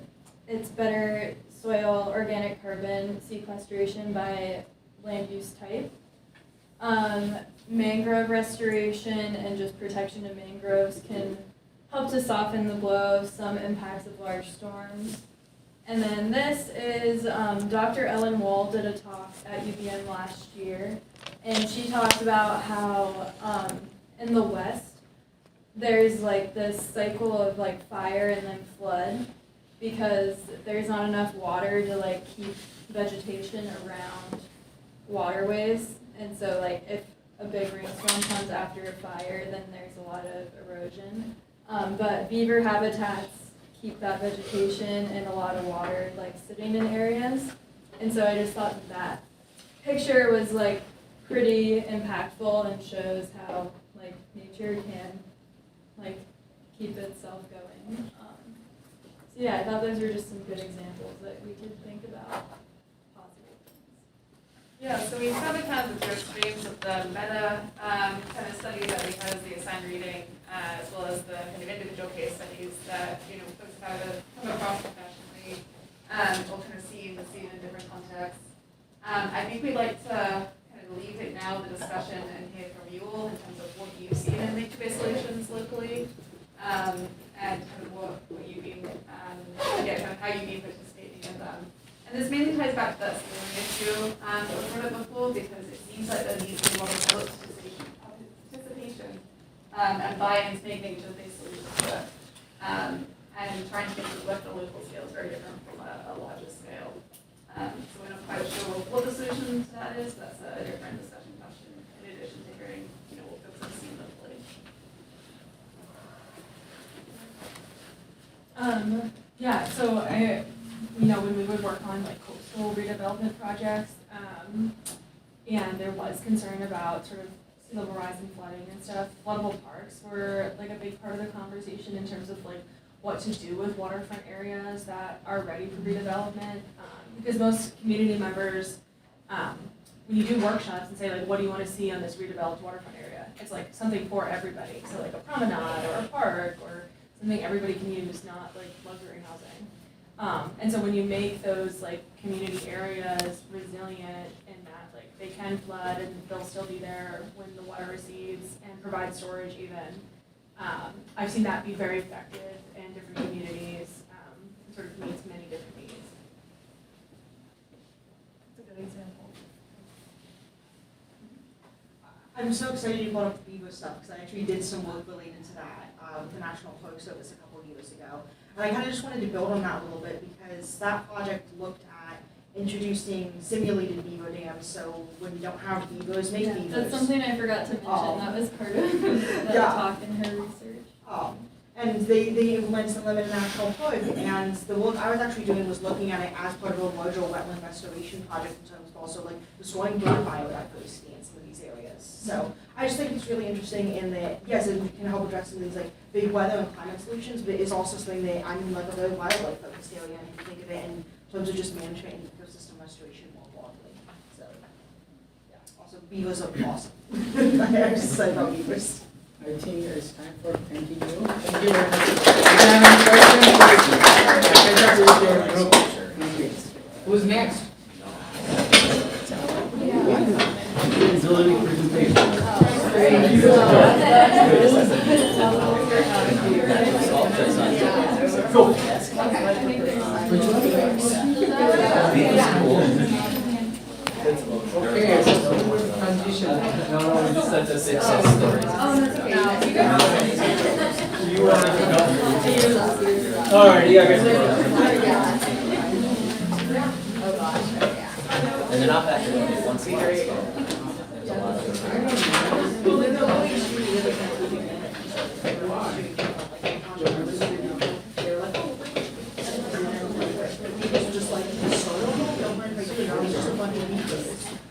it's better soil organic carbon sequestration by land use type. Mangrove restoration and just protection of mangroves can help to soften the blow of some impacts of large storms. And then this is Dr. Ellen Wall did a talk at UVM last year, and she talked about how in the West there's like this cycle of like fire and then flood because there's not enough water to like keep vegetation around waterways. And so like if a big rainstorm comes after a fire, then there's a lot of erosion. But beaver habitats keep that vegetation and a lot of water like sitting in areas. And so I just thought that picture was like pretty impactful and shows how like nature can like keep itself going. So yeah, I thought those were just some good examples that we could think about. Yeah, so we covered kind of the two extremes of the meta kind of study that we had as the assigned reading, as well as the kind of individual case studies that, you know, folks have come across professionally, or kind of seen in different contexts. I think we'd like to kind of leave it now, the discussion, and hear from you all in terms of what you see in nature-based solutions locally, and kind of what you've been, kind of how you've been participating in them. And this mainly ties back to that scaling issue that was brought up before, because it seems like there needs to be more participation and buy-in to make nature-based solutions work. And trying to make it work at a local scale is very different from a larger scale. So we're not quite sure what the solution to that is. That's a different discussion question, in addition to hearing, you know, what folks have seen locally. Yeah, so when we would work on like coastal redevelopment projects, and there was concern about sort of sea level rise and flooding and stuff, floodable parks were like a big part of the conversation in terms of like what to do with waterfront areas that are ready for redevelopment. Because most community members, when you do workshops and say like, what do you want to see on this redeveloped waterfront area? It's like something for everybody. So like a promenade or a park or something everybody can use, not like luxury housing. And so when you make those like community areas resilient in that like they can flood and they'll still be there when the water recedes and provide storage even. I've seen that be very effective in different communities, it sort of meets many different needs. That's a good example. I'm so excited you brought up the Beaver stuff, because I actually did some work related to that with the National Park Service a couple of years ago. And I kind of just wanted to build on that a little bit, because that project looked at introducing simulated beaver dams, so when you don't have beavers, make beavers. That's something I forgot to mention, that was part of that talk in her research. And they implemented some of them in National Park, and the work I was actually doing was looking at it as part of a larger wetland restoration project in terms of also like restoring bird biodiversity in some of these areas. So I just think it's really interesting in that, yes, it can help address some of these like big weather and climate solutions, but it's also something that I'm like a very wildlife focused area, and if you think of it in terms of just management and ecosystem restoration more broadly. So yeah, also beavers are awesome. I have to say about beavers. I think it's time for thanking you. Thank you very much. If you have any questions, catch up with your group. Thank you. Who's next? Feasibility presentation. Go. Okay, so transition. No, we just said the success stories. All right, yeah, guys. And they're not back to one slide, so there's a lot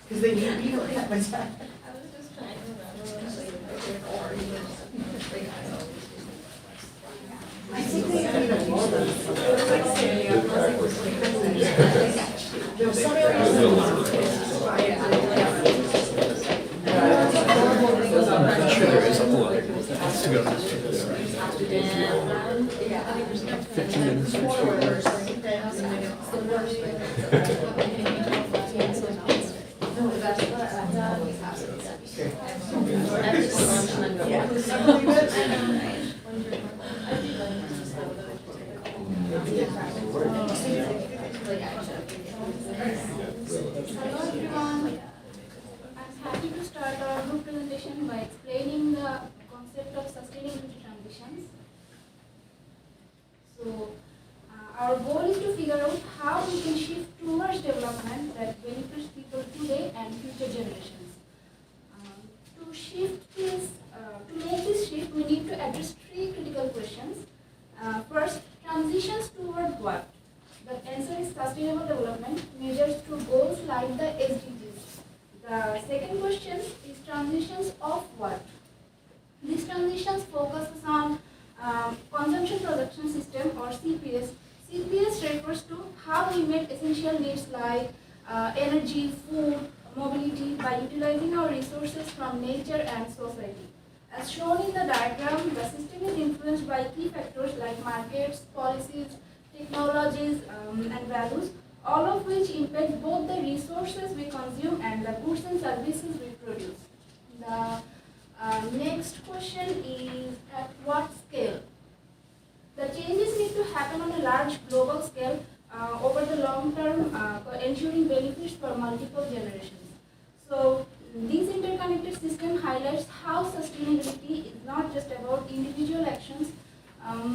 Because they need beaver habitat. I think they need a more than there was some areas I'm sure there is a whole other. 15 minutes. Hello everyone. I'm happy to start our group presentation by explaining the concept of sustainability transitions. So, our goal is to figure out how we can shift towards development that benefits people today and future generations. To make this shift, we need to address three critical questions. First, transitions toward what? The answer is sustainable development measured through goals like the SDGs. The second question is transitions of what? These transitions focuses on consumption production system or CPS. CPS refers to how we meet essential needs like energy, food, mobility by utilizing our resources from nature and society. As shown in the diagram, the system is influenced by key factors like markets, policies, technologies, and values, all of which impact both the resources we consume and the goods and services we produce. The next question is, at what scale? The changes need to happen on a large global scale over the long term, ensuring benefits for multiple generations. So, this interconnected system highlights how sustainability is not just about individual actions,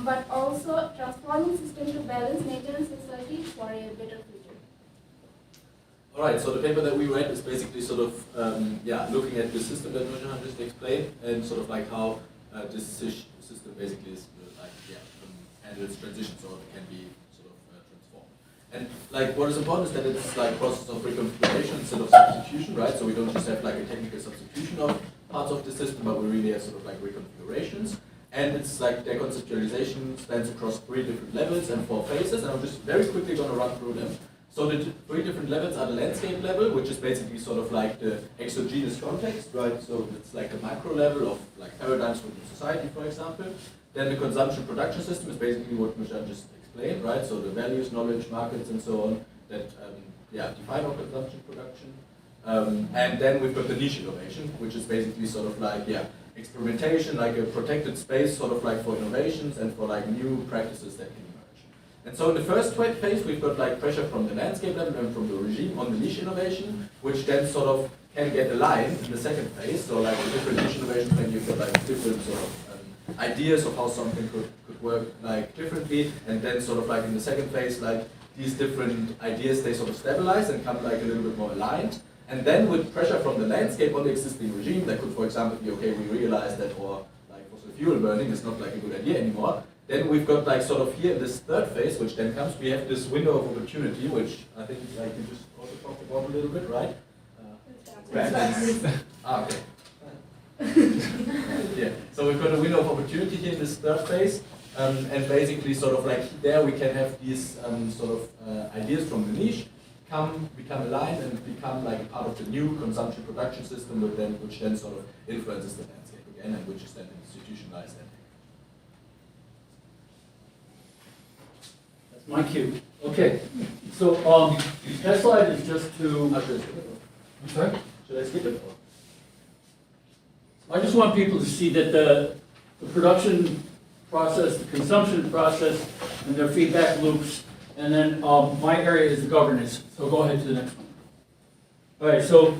but also transforming system to balance nature and society for a better future. All right, so the paper that we read is basically sort of, looking at the system that Nurjan just explained and sort of like how this system basically is handles transitions, or it can be sort of transformed. And like what is important is that it's like a process of reconfiguration instead of substitution, right? So we don't just have like a technical substitution of parts of the system, but we really have sort of like reconfigurations. And it's like their conceptualization spans across 3 different levels and 4 phases, and I'm just very quickly going to run through them. So the 3 different levels are the landscape level, which is basically sort of like the exogenous context, right? So it's like a macro level of like paradigms within society, for example. Then the consumption production system is basically what Nurjan just explained, right? So the values, knowledge, markets, and so on that define our consumption production. And then we've got the niche innovation, which is basically sort of like experimentation, like a protected space, sort of like for innovations and for like new practices that can emerge. And so in the first phase, we've got like pressure from the landscape level and from the regime on the niche innovation, which then sort of can get aligned in the second phase. So like the different niche innovations, when you've got like different sort of ideas of how something could work like differently, and then sort of like in the second phase, like these different ideas, they sort of stabilize and come like a little bit more aligned. And then with pressure from the landscape on the existing regime, that could, for example, be, okay, we realize that our like fossil fuel burning is not like a good idea anymore. Then we've got like sort of here in this third phase, which then comes, we have this window of opportunity, which I think like you just also talked about a little bit, right? Okay. Yeah, so we've got a window of opportunity here in this third phase, and basically sort of like there we can have these sort of ideas from the niche become aligned and become like a part of the new consumption production system, which then sort of influences the landscape again, and which is then institutionalized. That's my cue. Okay, so that slide is just to. I'm sorry? Should I skip it? I just want people to see that the production process, the consumption process, and their feedback loops, and then my area is the governance. So go ahead to the next one. All right, so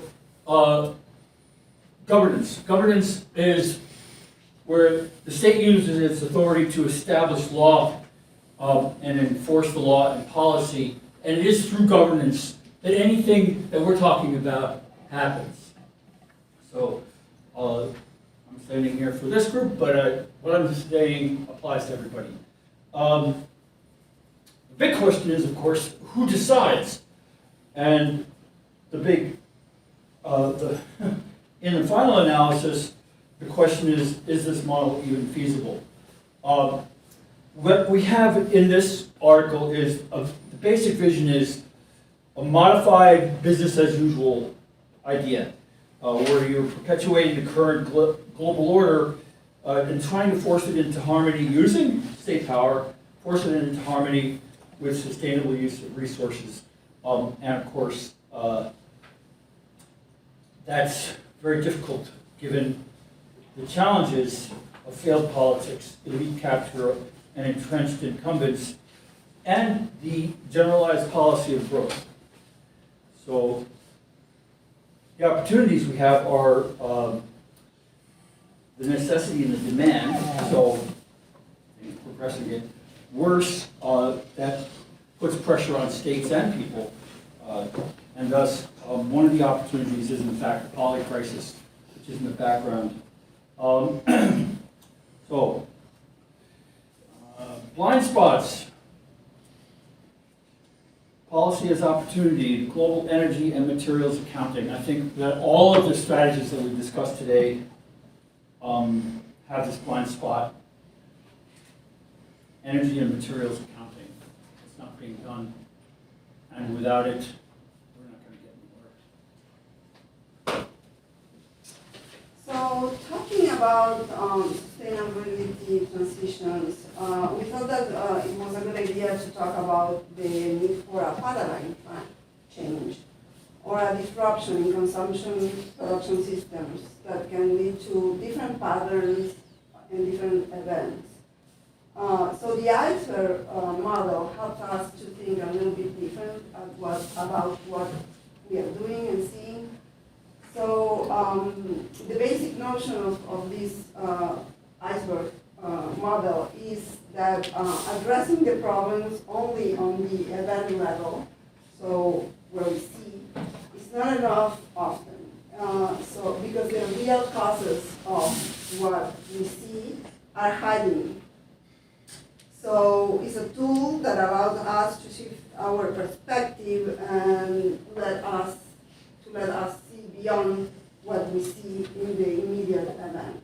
governance. Governance is where the state uses its authority to establish law and enforce the law and policy, and it is through governance that anything that we're talking about happens. So I'm standing here for this group, but what I'm saying applies to everybody. The big question is, of course, who decides? And the big, in the final analysis, the question is this model even feasible? What we have in this article is, the basic vision is a modified business as usual idea, where you're perpetuating the current global order and trying to force it into harmony using state power, force it into harmony with sustainable use of resources. And of course, that's very difficult given the challenges of failed politics, elite capture, and entrenched incumbents, and the generalized policy of growth. So the opportunities we have are the necessity and the demand, so progressing it. Worse, that puts pressure on states and people, and thus one of the opportunities is in fact the poly crisis, which is in the background. So, blind spots. Policy as opportunity, global energy and materials accounting. I think that all of the strategies that we discussed today have this blind spot. Energy and materials accounting. It's not being done. And without it, we're not going to get anywhere. So talking about sustainability transitions, we thought that it was a good idea to talk about the need for a paradigm change or a disruption in consumption production systems that can lead to different patterns and different events. So the iceberg model helps us to think a little bit different about what we are doing and seeing. So the basic notion of this iceberg model is that addressing the problems only on the event level, so where we see, is not enough often. So because the real causes of what we see are hiding. So it's a tool that allows us to shift our perspective and let us see beyond what we see in the immediate events.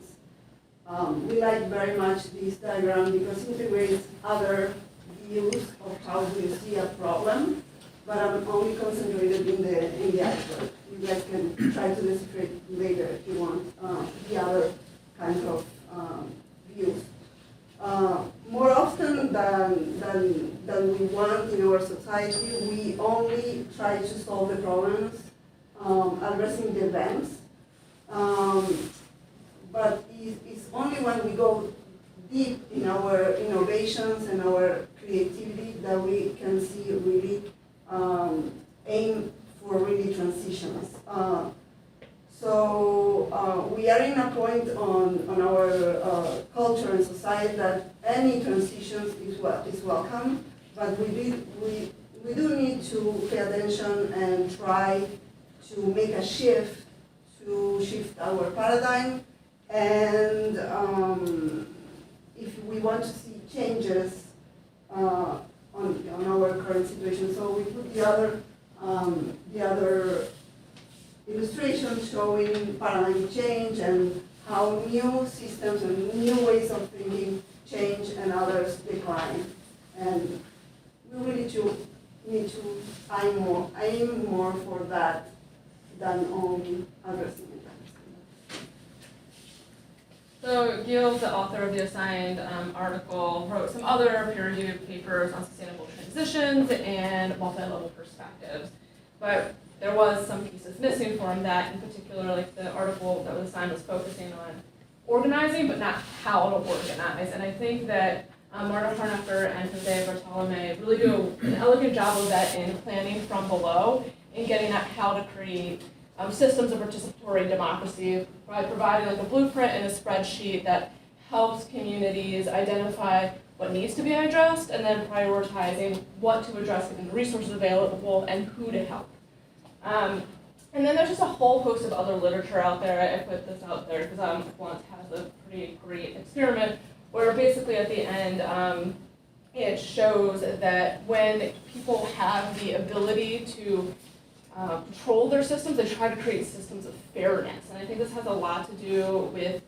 We like very much this diagram because it integrates other views of how we see a problem, but I'm only concentrated in the iceberg. You guys can try to decipherate later if you want the other kind of views. more often than we want in our society, we only try to solve the problems, addressing the events. But it's only when we go deep in our innovations and our creativity that we can see really aim for really transitions. So we are in a point on our culture and society that any transitions is welcome, but we do need to pay attention and try to make a shift, to shift our paradigm, and if we want to see changes on our current situation. So we put the other illustration showing paradigm change and how new systems and new ways of thinking change and others decline. And we really need to aim more for that than only addressing it. So Gil, the author of the assigned article, wrote some other peer-reviewed papers on sustainable transitions and multi-level perspectives. But there was some pieces missing from that, in particular, like the article that was assigned was focusing on organizing, but not how to organize. And I think that Marta Harnacker and Jose Bartolome really do an elegant job of that in planning from below and getting at how to create systems of participatory democracy by providing like a blueprint and a spreadsheet that helps communities identify what needs to be addressed and then prioritizing what to address given the resources available and who to help. And then there's just a whole host of other literature out there. I put this out there because Blunt has a pretty great experiment where basically at the end it shows that when people have the ability to control their systems, they try to create systems of fairness. And I think this has a lot to do with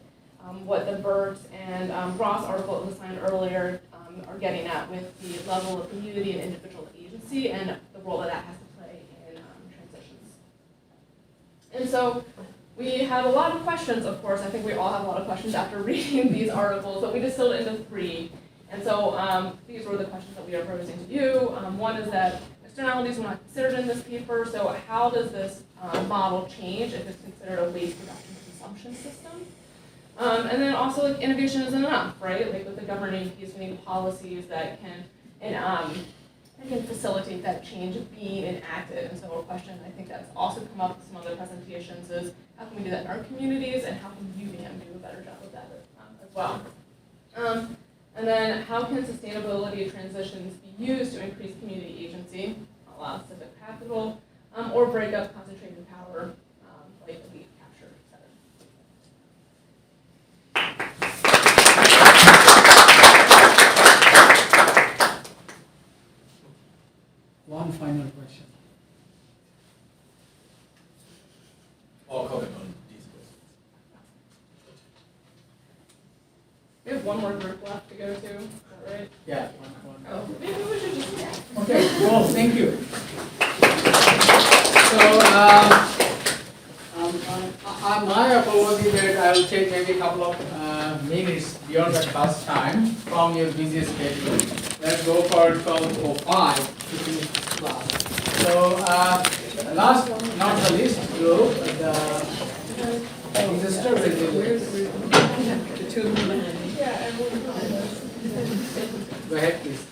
what the Burt and Ross article that was assigned earlier are getting at with the level of community and individual agency and the role that that has to play in transitions. And so we had a lot of questions, of course. I think we all have a lot of questions after reading these articles, but we distilled it into 3. And so these were the questions that we are posing to you. One is that externalities were not considered in this paper, so how does this model change if it's considered a waste production consumption system? And then also, like, innovation isn't enough, right? Like with the governing piece, we need policies that can facilitate that change being enacted. And so a question I think that's also come up with some other presentations is how can we do that in our communities and how can UVM do a better job of that as well? And then how can sustainability transitions be used to increase community agency, allow civic capital, or break up concentrated power, like elite capture, etc. One final question. Or comment on these questions. We have one more group left to go to, is that right? Yeah, one. Oh, maybe we should just, Okay, well, thank you. So, my apology that I will take maybe a couple of minutes beyond the bus time from your busy schedule. Let's go for 12:05 to finish this class. So, last but not the least group, the disaster resilience. the 2 of them behind me. Go ahead, please.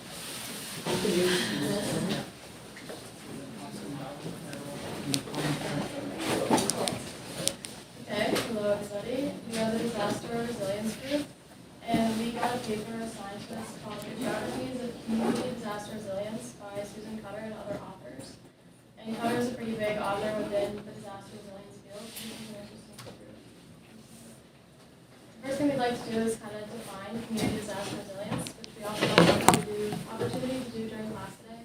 Okay, hello everybody. We are the Disaster Resilience Group, and we got a paper assigned to us called The Geographies of Community Disaster Resilience by Susan Cutter and other authors. And Cutter is a pretty big author within the disaster resilience field. The first thing we'd like to do is kind of define community disaster resilience, which we also had the opportunity to do during class today.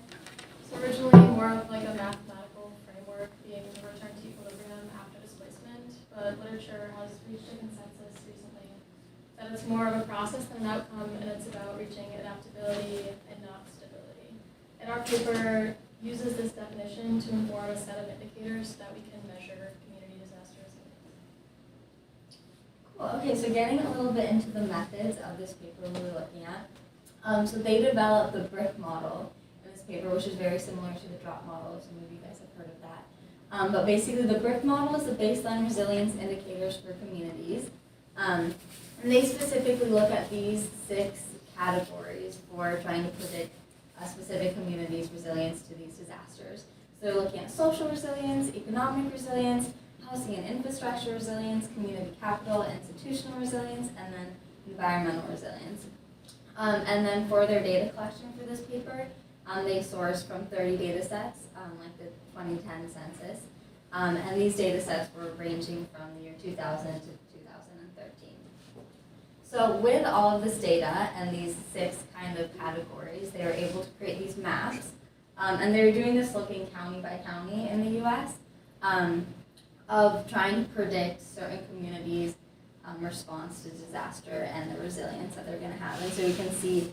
So originally more of like a mathematical framework being the return to equilibrium after displacement, but literature has reached a consensus recently that it's more of a process than an outcome, and it's about reaching adaptability and not stability. And our paper uses this definition to inform a set of indicators that we can measure community disaster resilience. Cool. Okay, so getting a little bit into the methods of this paper we were looking at. So they developed the BRIC model in this paper, which is very similar to the DROP model, so maybe you guys have heard of that. But basically the BRIC model is the baseline resilience indicators for communities. And they specifically look at these 6 categories for trying to predict a specific community's resilience to these disasters. So they're looking at social resilience, economic resilience, housing and infrastructure resilience, community capital, institutional resilience, and then environmental resilience. And then for their data collection for this paper, they sourced from 30 data sets, like the 2010 census. And these data sets were ranging from the year 2000 to 2013. So with all of this data and these 6 kind of categories, they were able to create these maps. And they're doing this looking county by county in the US of trying to predict certain communities' response to disaster and the resilience that they're going to have. And so we can see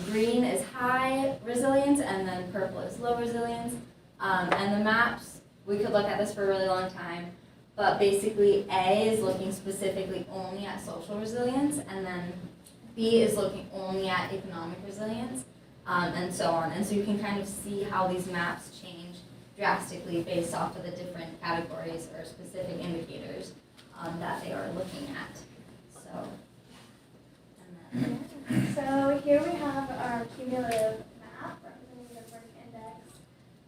green is high resilience and then purple is low resilience. And the maps, we could look at this for a really long time, but basically A is looking specifically only at social resilience, and then B is looking only at economic resilience, and so on. And so you can kind of see how these maps change drastically based off of the different categories or specific indicators that they are looking at. So, So here we have our cumulative map representing the BRIC index.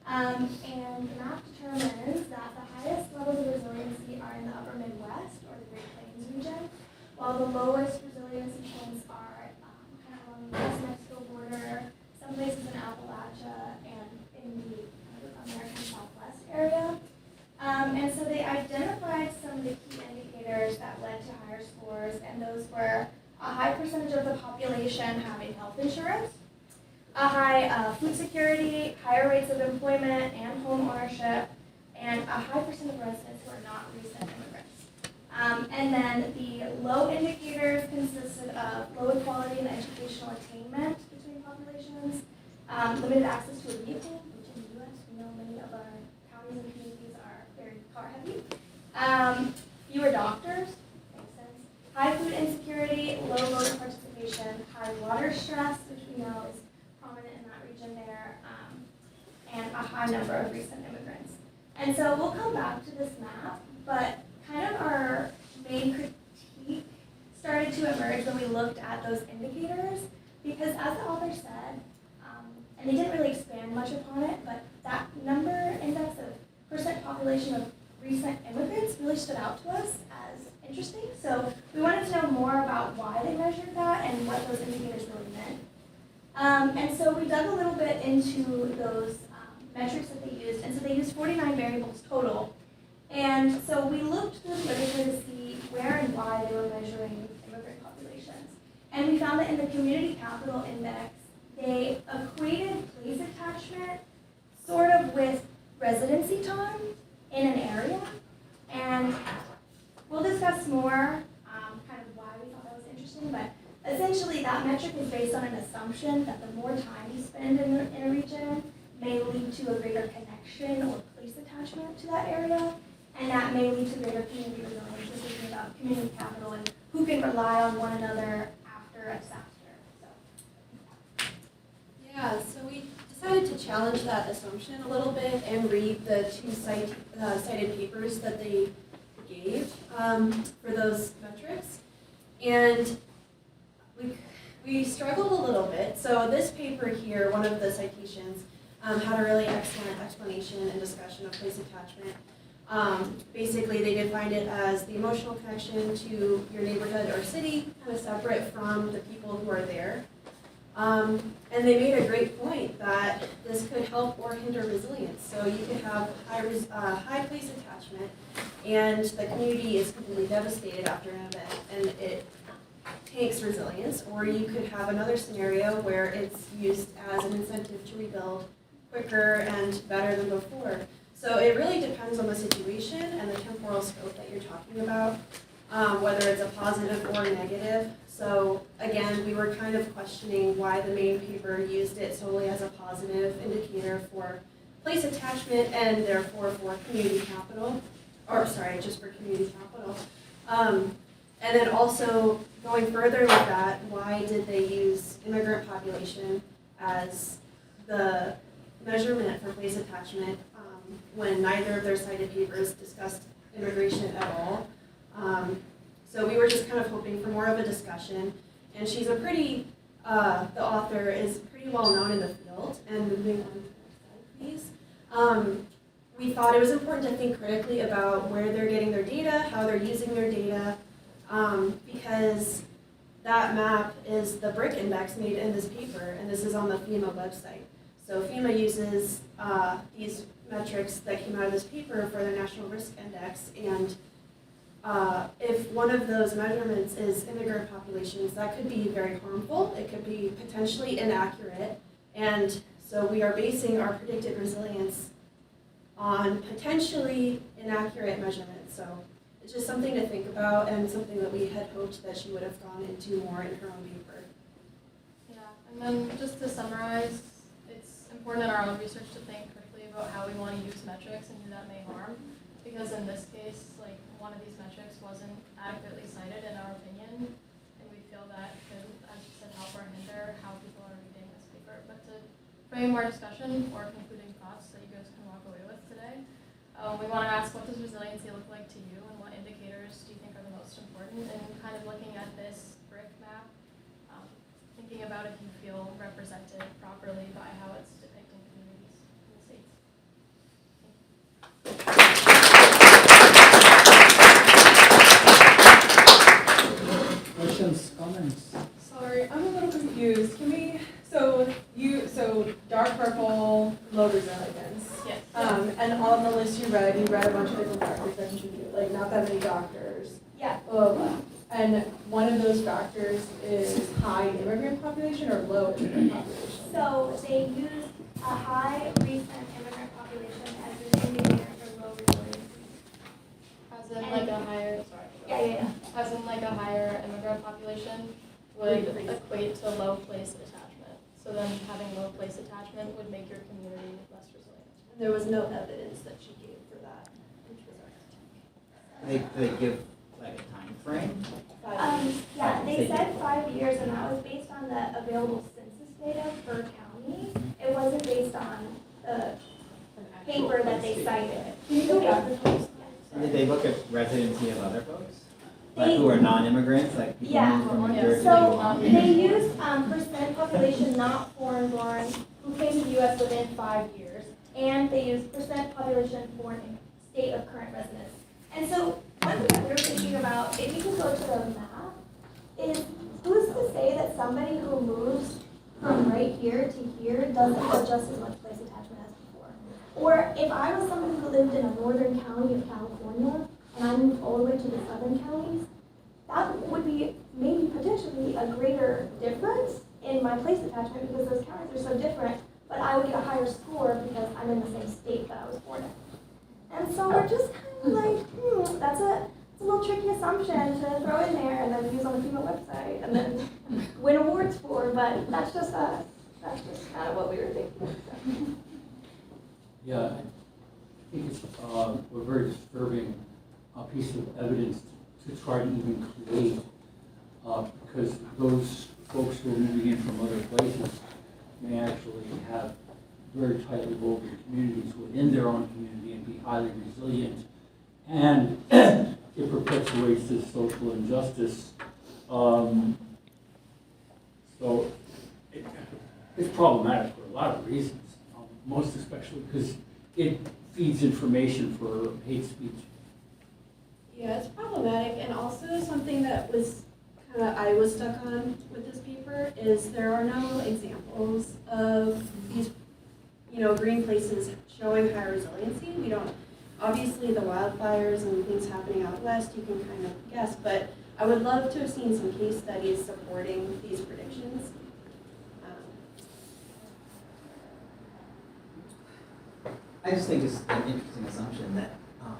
And the map determines that the highest levels of resiliency are in the upper Midwest or the Great Plains region, while the lowest resiliency points are kind of along the US-Mexico border, some places in Appalachia, and in the American Southwest area. And so they identified some of the key indicators that led to higher scores, and those were a high percentage of the population having health insurance, a high food security, higher rates of employment and home ownership, and a high percent of residents who are not recent immigrants. And then the low indicators consisted of low equality in educational attainment between populations, limited access to a vehicle, which in the US we know many of our counties and communities are very car heavy, fewer doctors, makes sense, high food insecurity, low voter participation, high water stress, which we know is prominent in that region there, and a high number of recent immigrants. And so we'll come back to this map, but kind of our main critique started to emerge when we looked at those indicators, because as the author said, and they didn't really expand much upon it, but that number index of percent population of recent immigrants really stood out to us as interesting. So we wanted to know more about why they measured that and what those indicators really meant. And so we dug a little bit into those metrics that they used, and so they used 49 variables total. And so we looked through the literature to see where and why they were measuring immigrant populations. And we found that in the Community Capital Index, they equated place attachment sort of with residency time in an area. And we'll discuss more kind of why we thought that was interesting, but essentially that metric is based on an assumption that the more time you spend in a region may lead to a greater connection or place attachment to that area, and that may lead to greater community resilience. We're thinking about community capital and who can rely on one another after a disaster. Yeah, so we decided to challenge that assumption a little bit and read the 2 cited papers that they gave for those metrics. And we struggled a little bit. So this paper here, one of the citations, had a really excellent explanation and discussion of place attachment. Basically, they defined it as the emotional connection to your neighborhood or city, kind of separate from the people who are there. And they made a great point that this could help or hinder resilience. So you could have high place attachment, and the community is completely devastated after an event, and it takes resilience. Or you could have another scenario where it's used as an incentive to rebuild quicker and better than before. So it really depends on the situation and the temporal scope that you're talking about, whether it's a positive or negative. So again, we were kind of questioning why the main paper used it solely as a positive indicator for place attachment and therefore for community capital, or sorry, just for community capital. And then also, going further with that, why did they use immigrant population as the measurement for place attachment when neither of their cited papers discussed immigration at all? So we were just kind of hoping for more of a discussion. And she's a pretty, the author is pretty well known in the field. And moving on to the next slide, please. We thought it was important to think critically about where they're getting their data, how they're using their data, because that map is the BRIC index made in this paper, and this is on the FEMA website. So FEMA uses these metrics that came out of this paper for their National Risk Index, and if one of those measurements is immigrant populations, that could be very harmful. It could be potentially inaccurate, and so we are basing our predicted resilience on potentially inaccurate measurements. So it's just something to think about and something that we had hoped that she would have gone into more in her own paper. Yeah, and then just to summarize, it's important in our own research to think critically about how we want to use metrics and who that may harm. Because in this case, like, one of these metrics wasn't adequately cited in our opinion, and we feel that could, as you said, help or hinder how people are reading this paper. But to frame our discussion or concluding thoughts that you guys can walk away with today, we want to ask, what does resiliency look like to you, and what indicators do you think are the most important? And kind of looking at this BRIC map, thinking about if you feel represented properly by how it's depicting communities in the states. Questions, comments? Sorry, I'm a little confused. Can we, so dark purple, low resilience. Yes. And on the list you read a bunch of different factors that contribute, like not that many doctors. Yeah. Blah, blah, blah. And one of those factors is high immigrant population or low immigrant population? So they use a high recent immigrant population as an indicator for low resiliency. As in like a higher, sorry. Yeah. As in like a higher immigrant population would equate to low place attachment. So then having low place attachment would make your community less resilient. There was no evidence that she gave for that. They give like a time frame? Yeah, they said 5 years, and that was based on the available census data per county. It wasn't based on the paper that they cited. Can you go back to the And did they look at residency of other folks? Like who are non-immigrants, like people moved from New Jersey? So they used percent population not foreign born who came to the U.S. within 5 years, and they used percent population foreign in state of current residence. And so one thing that we were thinking about, if you can go to the map, is who's to say that somebody who moves from right here to here doesn't have just as much place attachment as before? Or if I was somebody who lived in a northern county of California, and I moved all the way to the southern counties, that would be maybe potentially a greater difference in my place attachment because those counties are so different, but I would get a higher score because I'm in the same state that I was born in. And so we're just kind of like, that's a little tricky assumption to throw in there and then use on the FEMA website and then win awards for, but that's just us. That's just kind of what we were thinking. Yeah, I think it's a very disturbing piece of evidence to try to even create, because those folks who are moving in from other places may actually have very tightly woven communities within their own community and be highly resilient, and it perpetuates this social injustice. So it's problematic for a lot of reasons, most especially because it feeds information for hate speech. Yeah, it's problematic, and also something that was I was stuck on with this paper is there are no examples of these, green places showing high resiliency. We don't, obviously the wildfires and things happening out west, you can kind of guess, but I would love to have seen some case studies supporting these predictions. I just think it's an interesting assumption that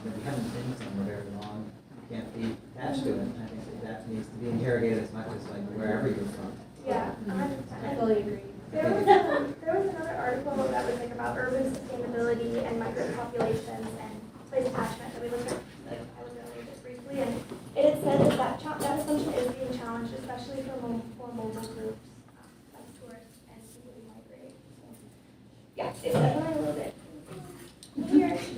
if you haven't been somewhere very long, you can't be attached to it. And I think that needs to be interrogated as much as like wherever you're from. Yeah, I fully agree. There was another article that was like about urban sustainability and migrant populations and place attachment that we looked at, I was earlier just briefly, and it had said that yeah, it's definitely a little bit.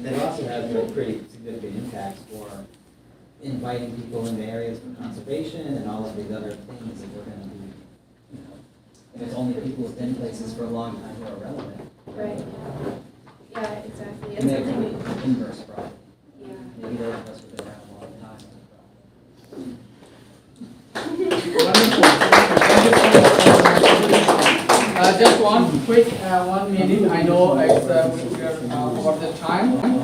That also has a pretty significant impacts for inviting people into areas for conservation and all of these other things that we're gonna be, you know, if it's only people who've been places for a long time who are relevant. Right. Yeah, exactly. And It's they something have an inverse problem. Yeah. Maybe those of us who've been around a long time have a problem. Wonderful. Thank you so much. Just one quick 1 minute. I know it's we are over the time.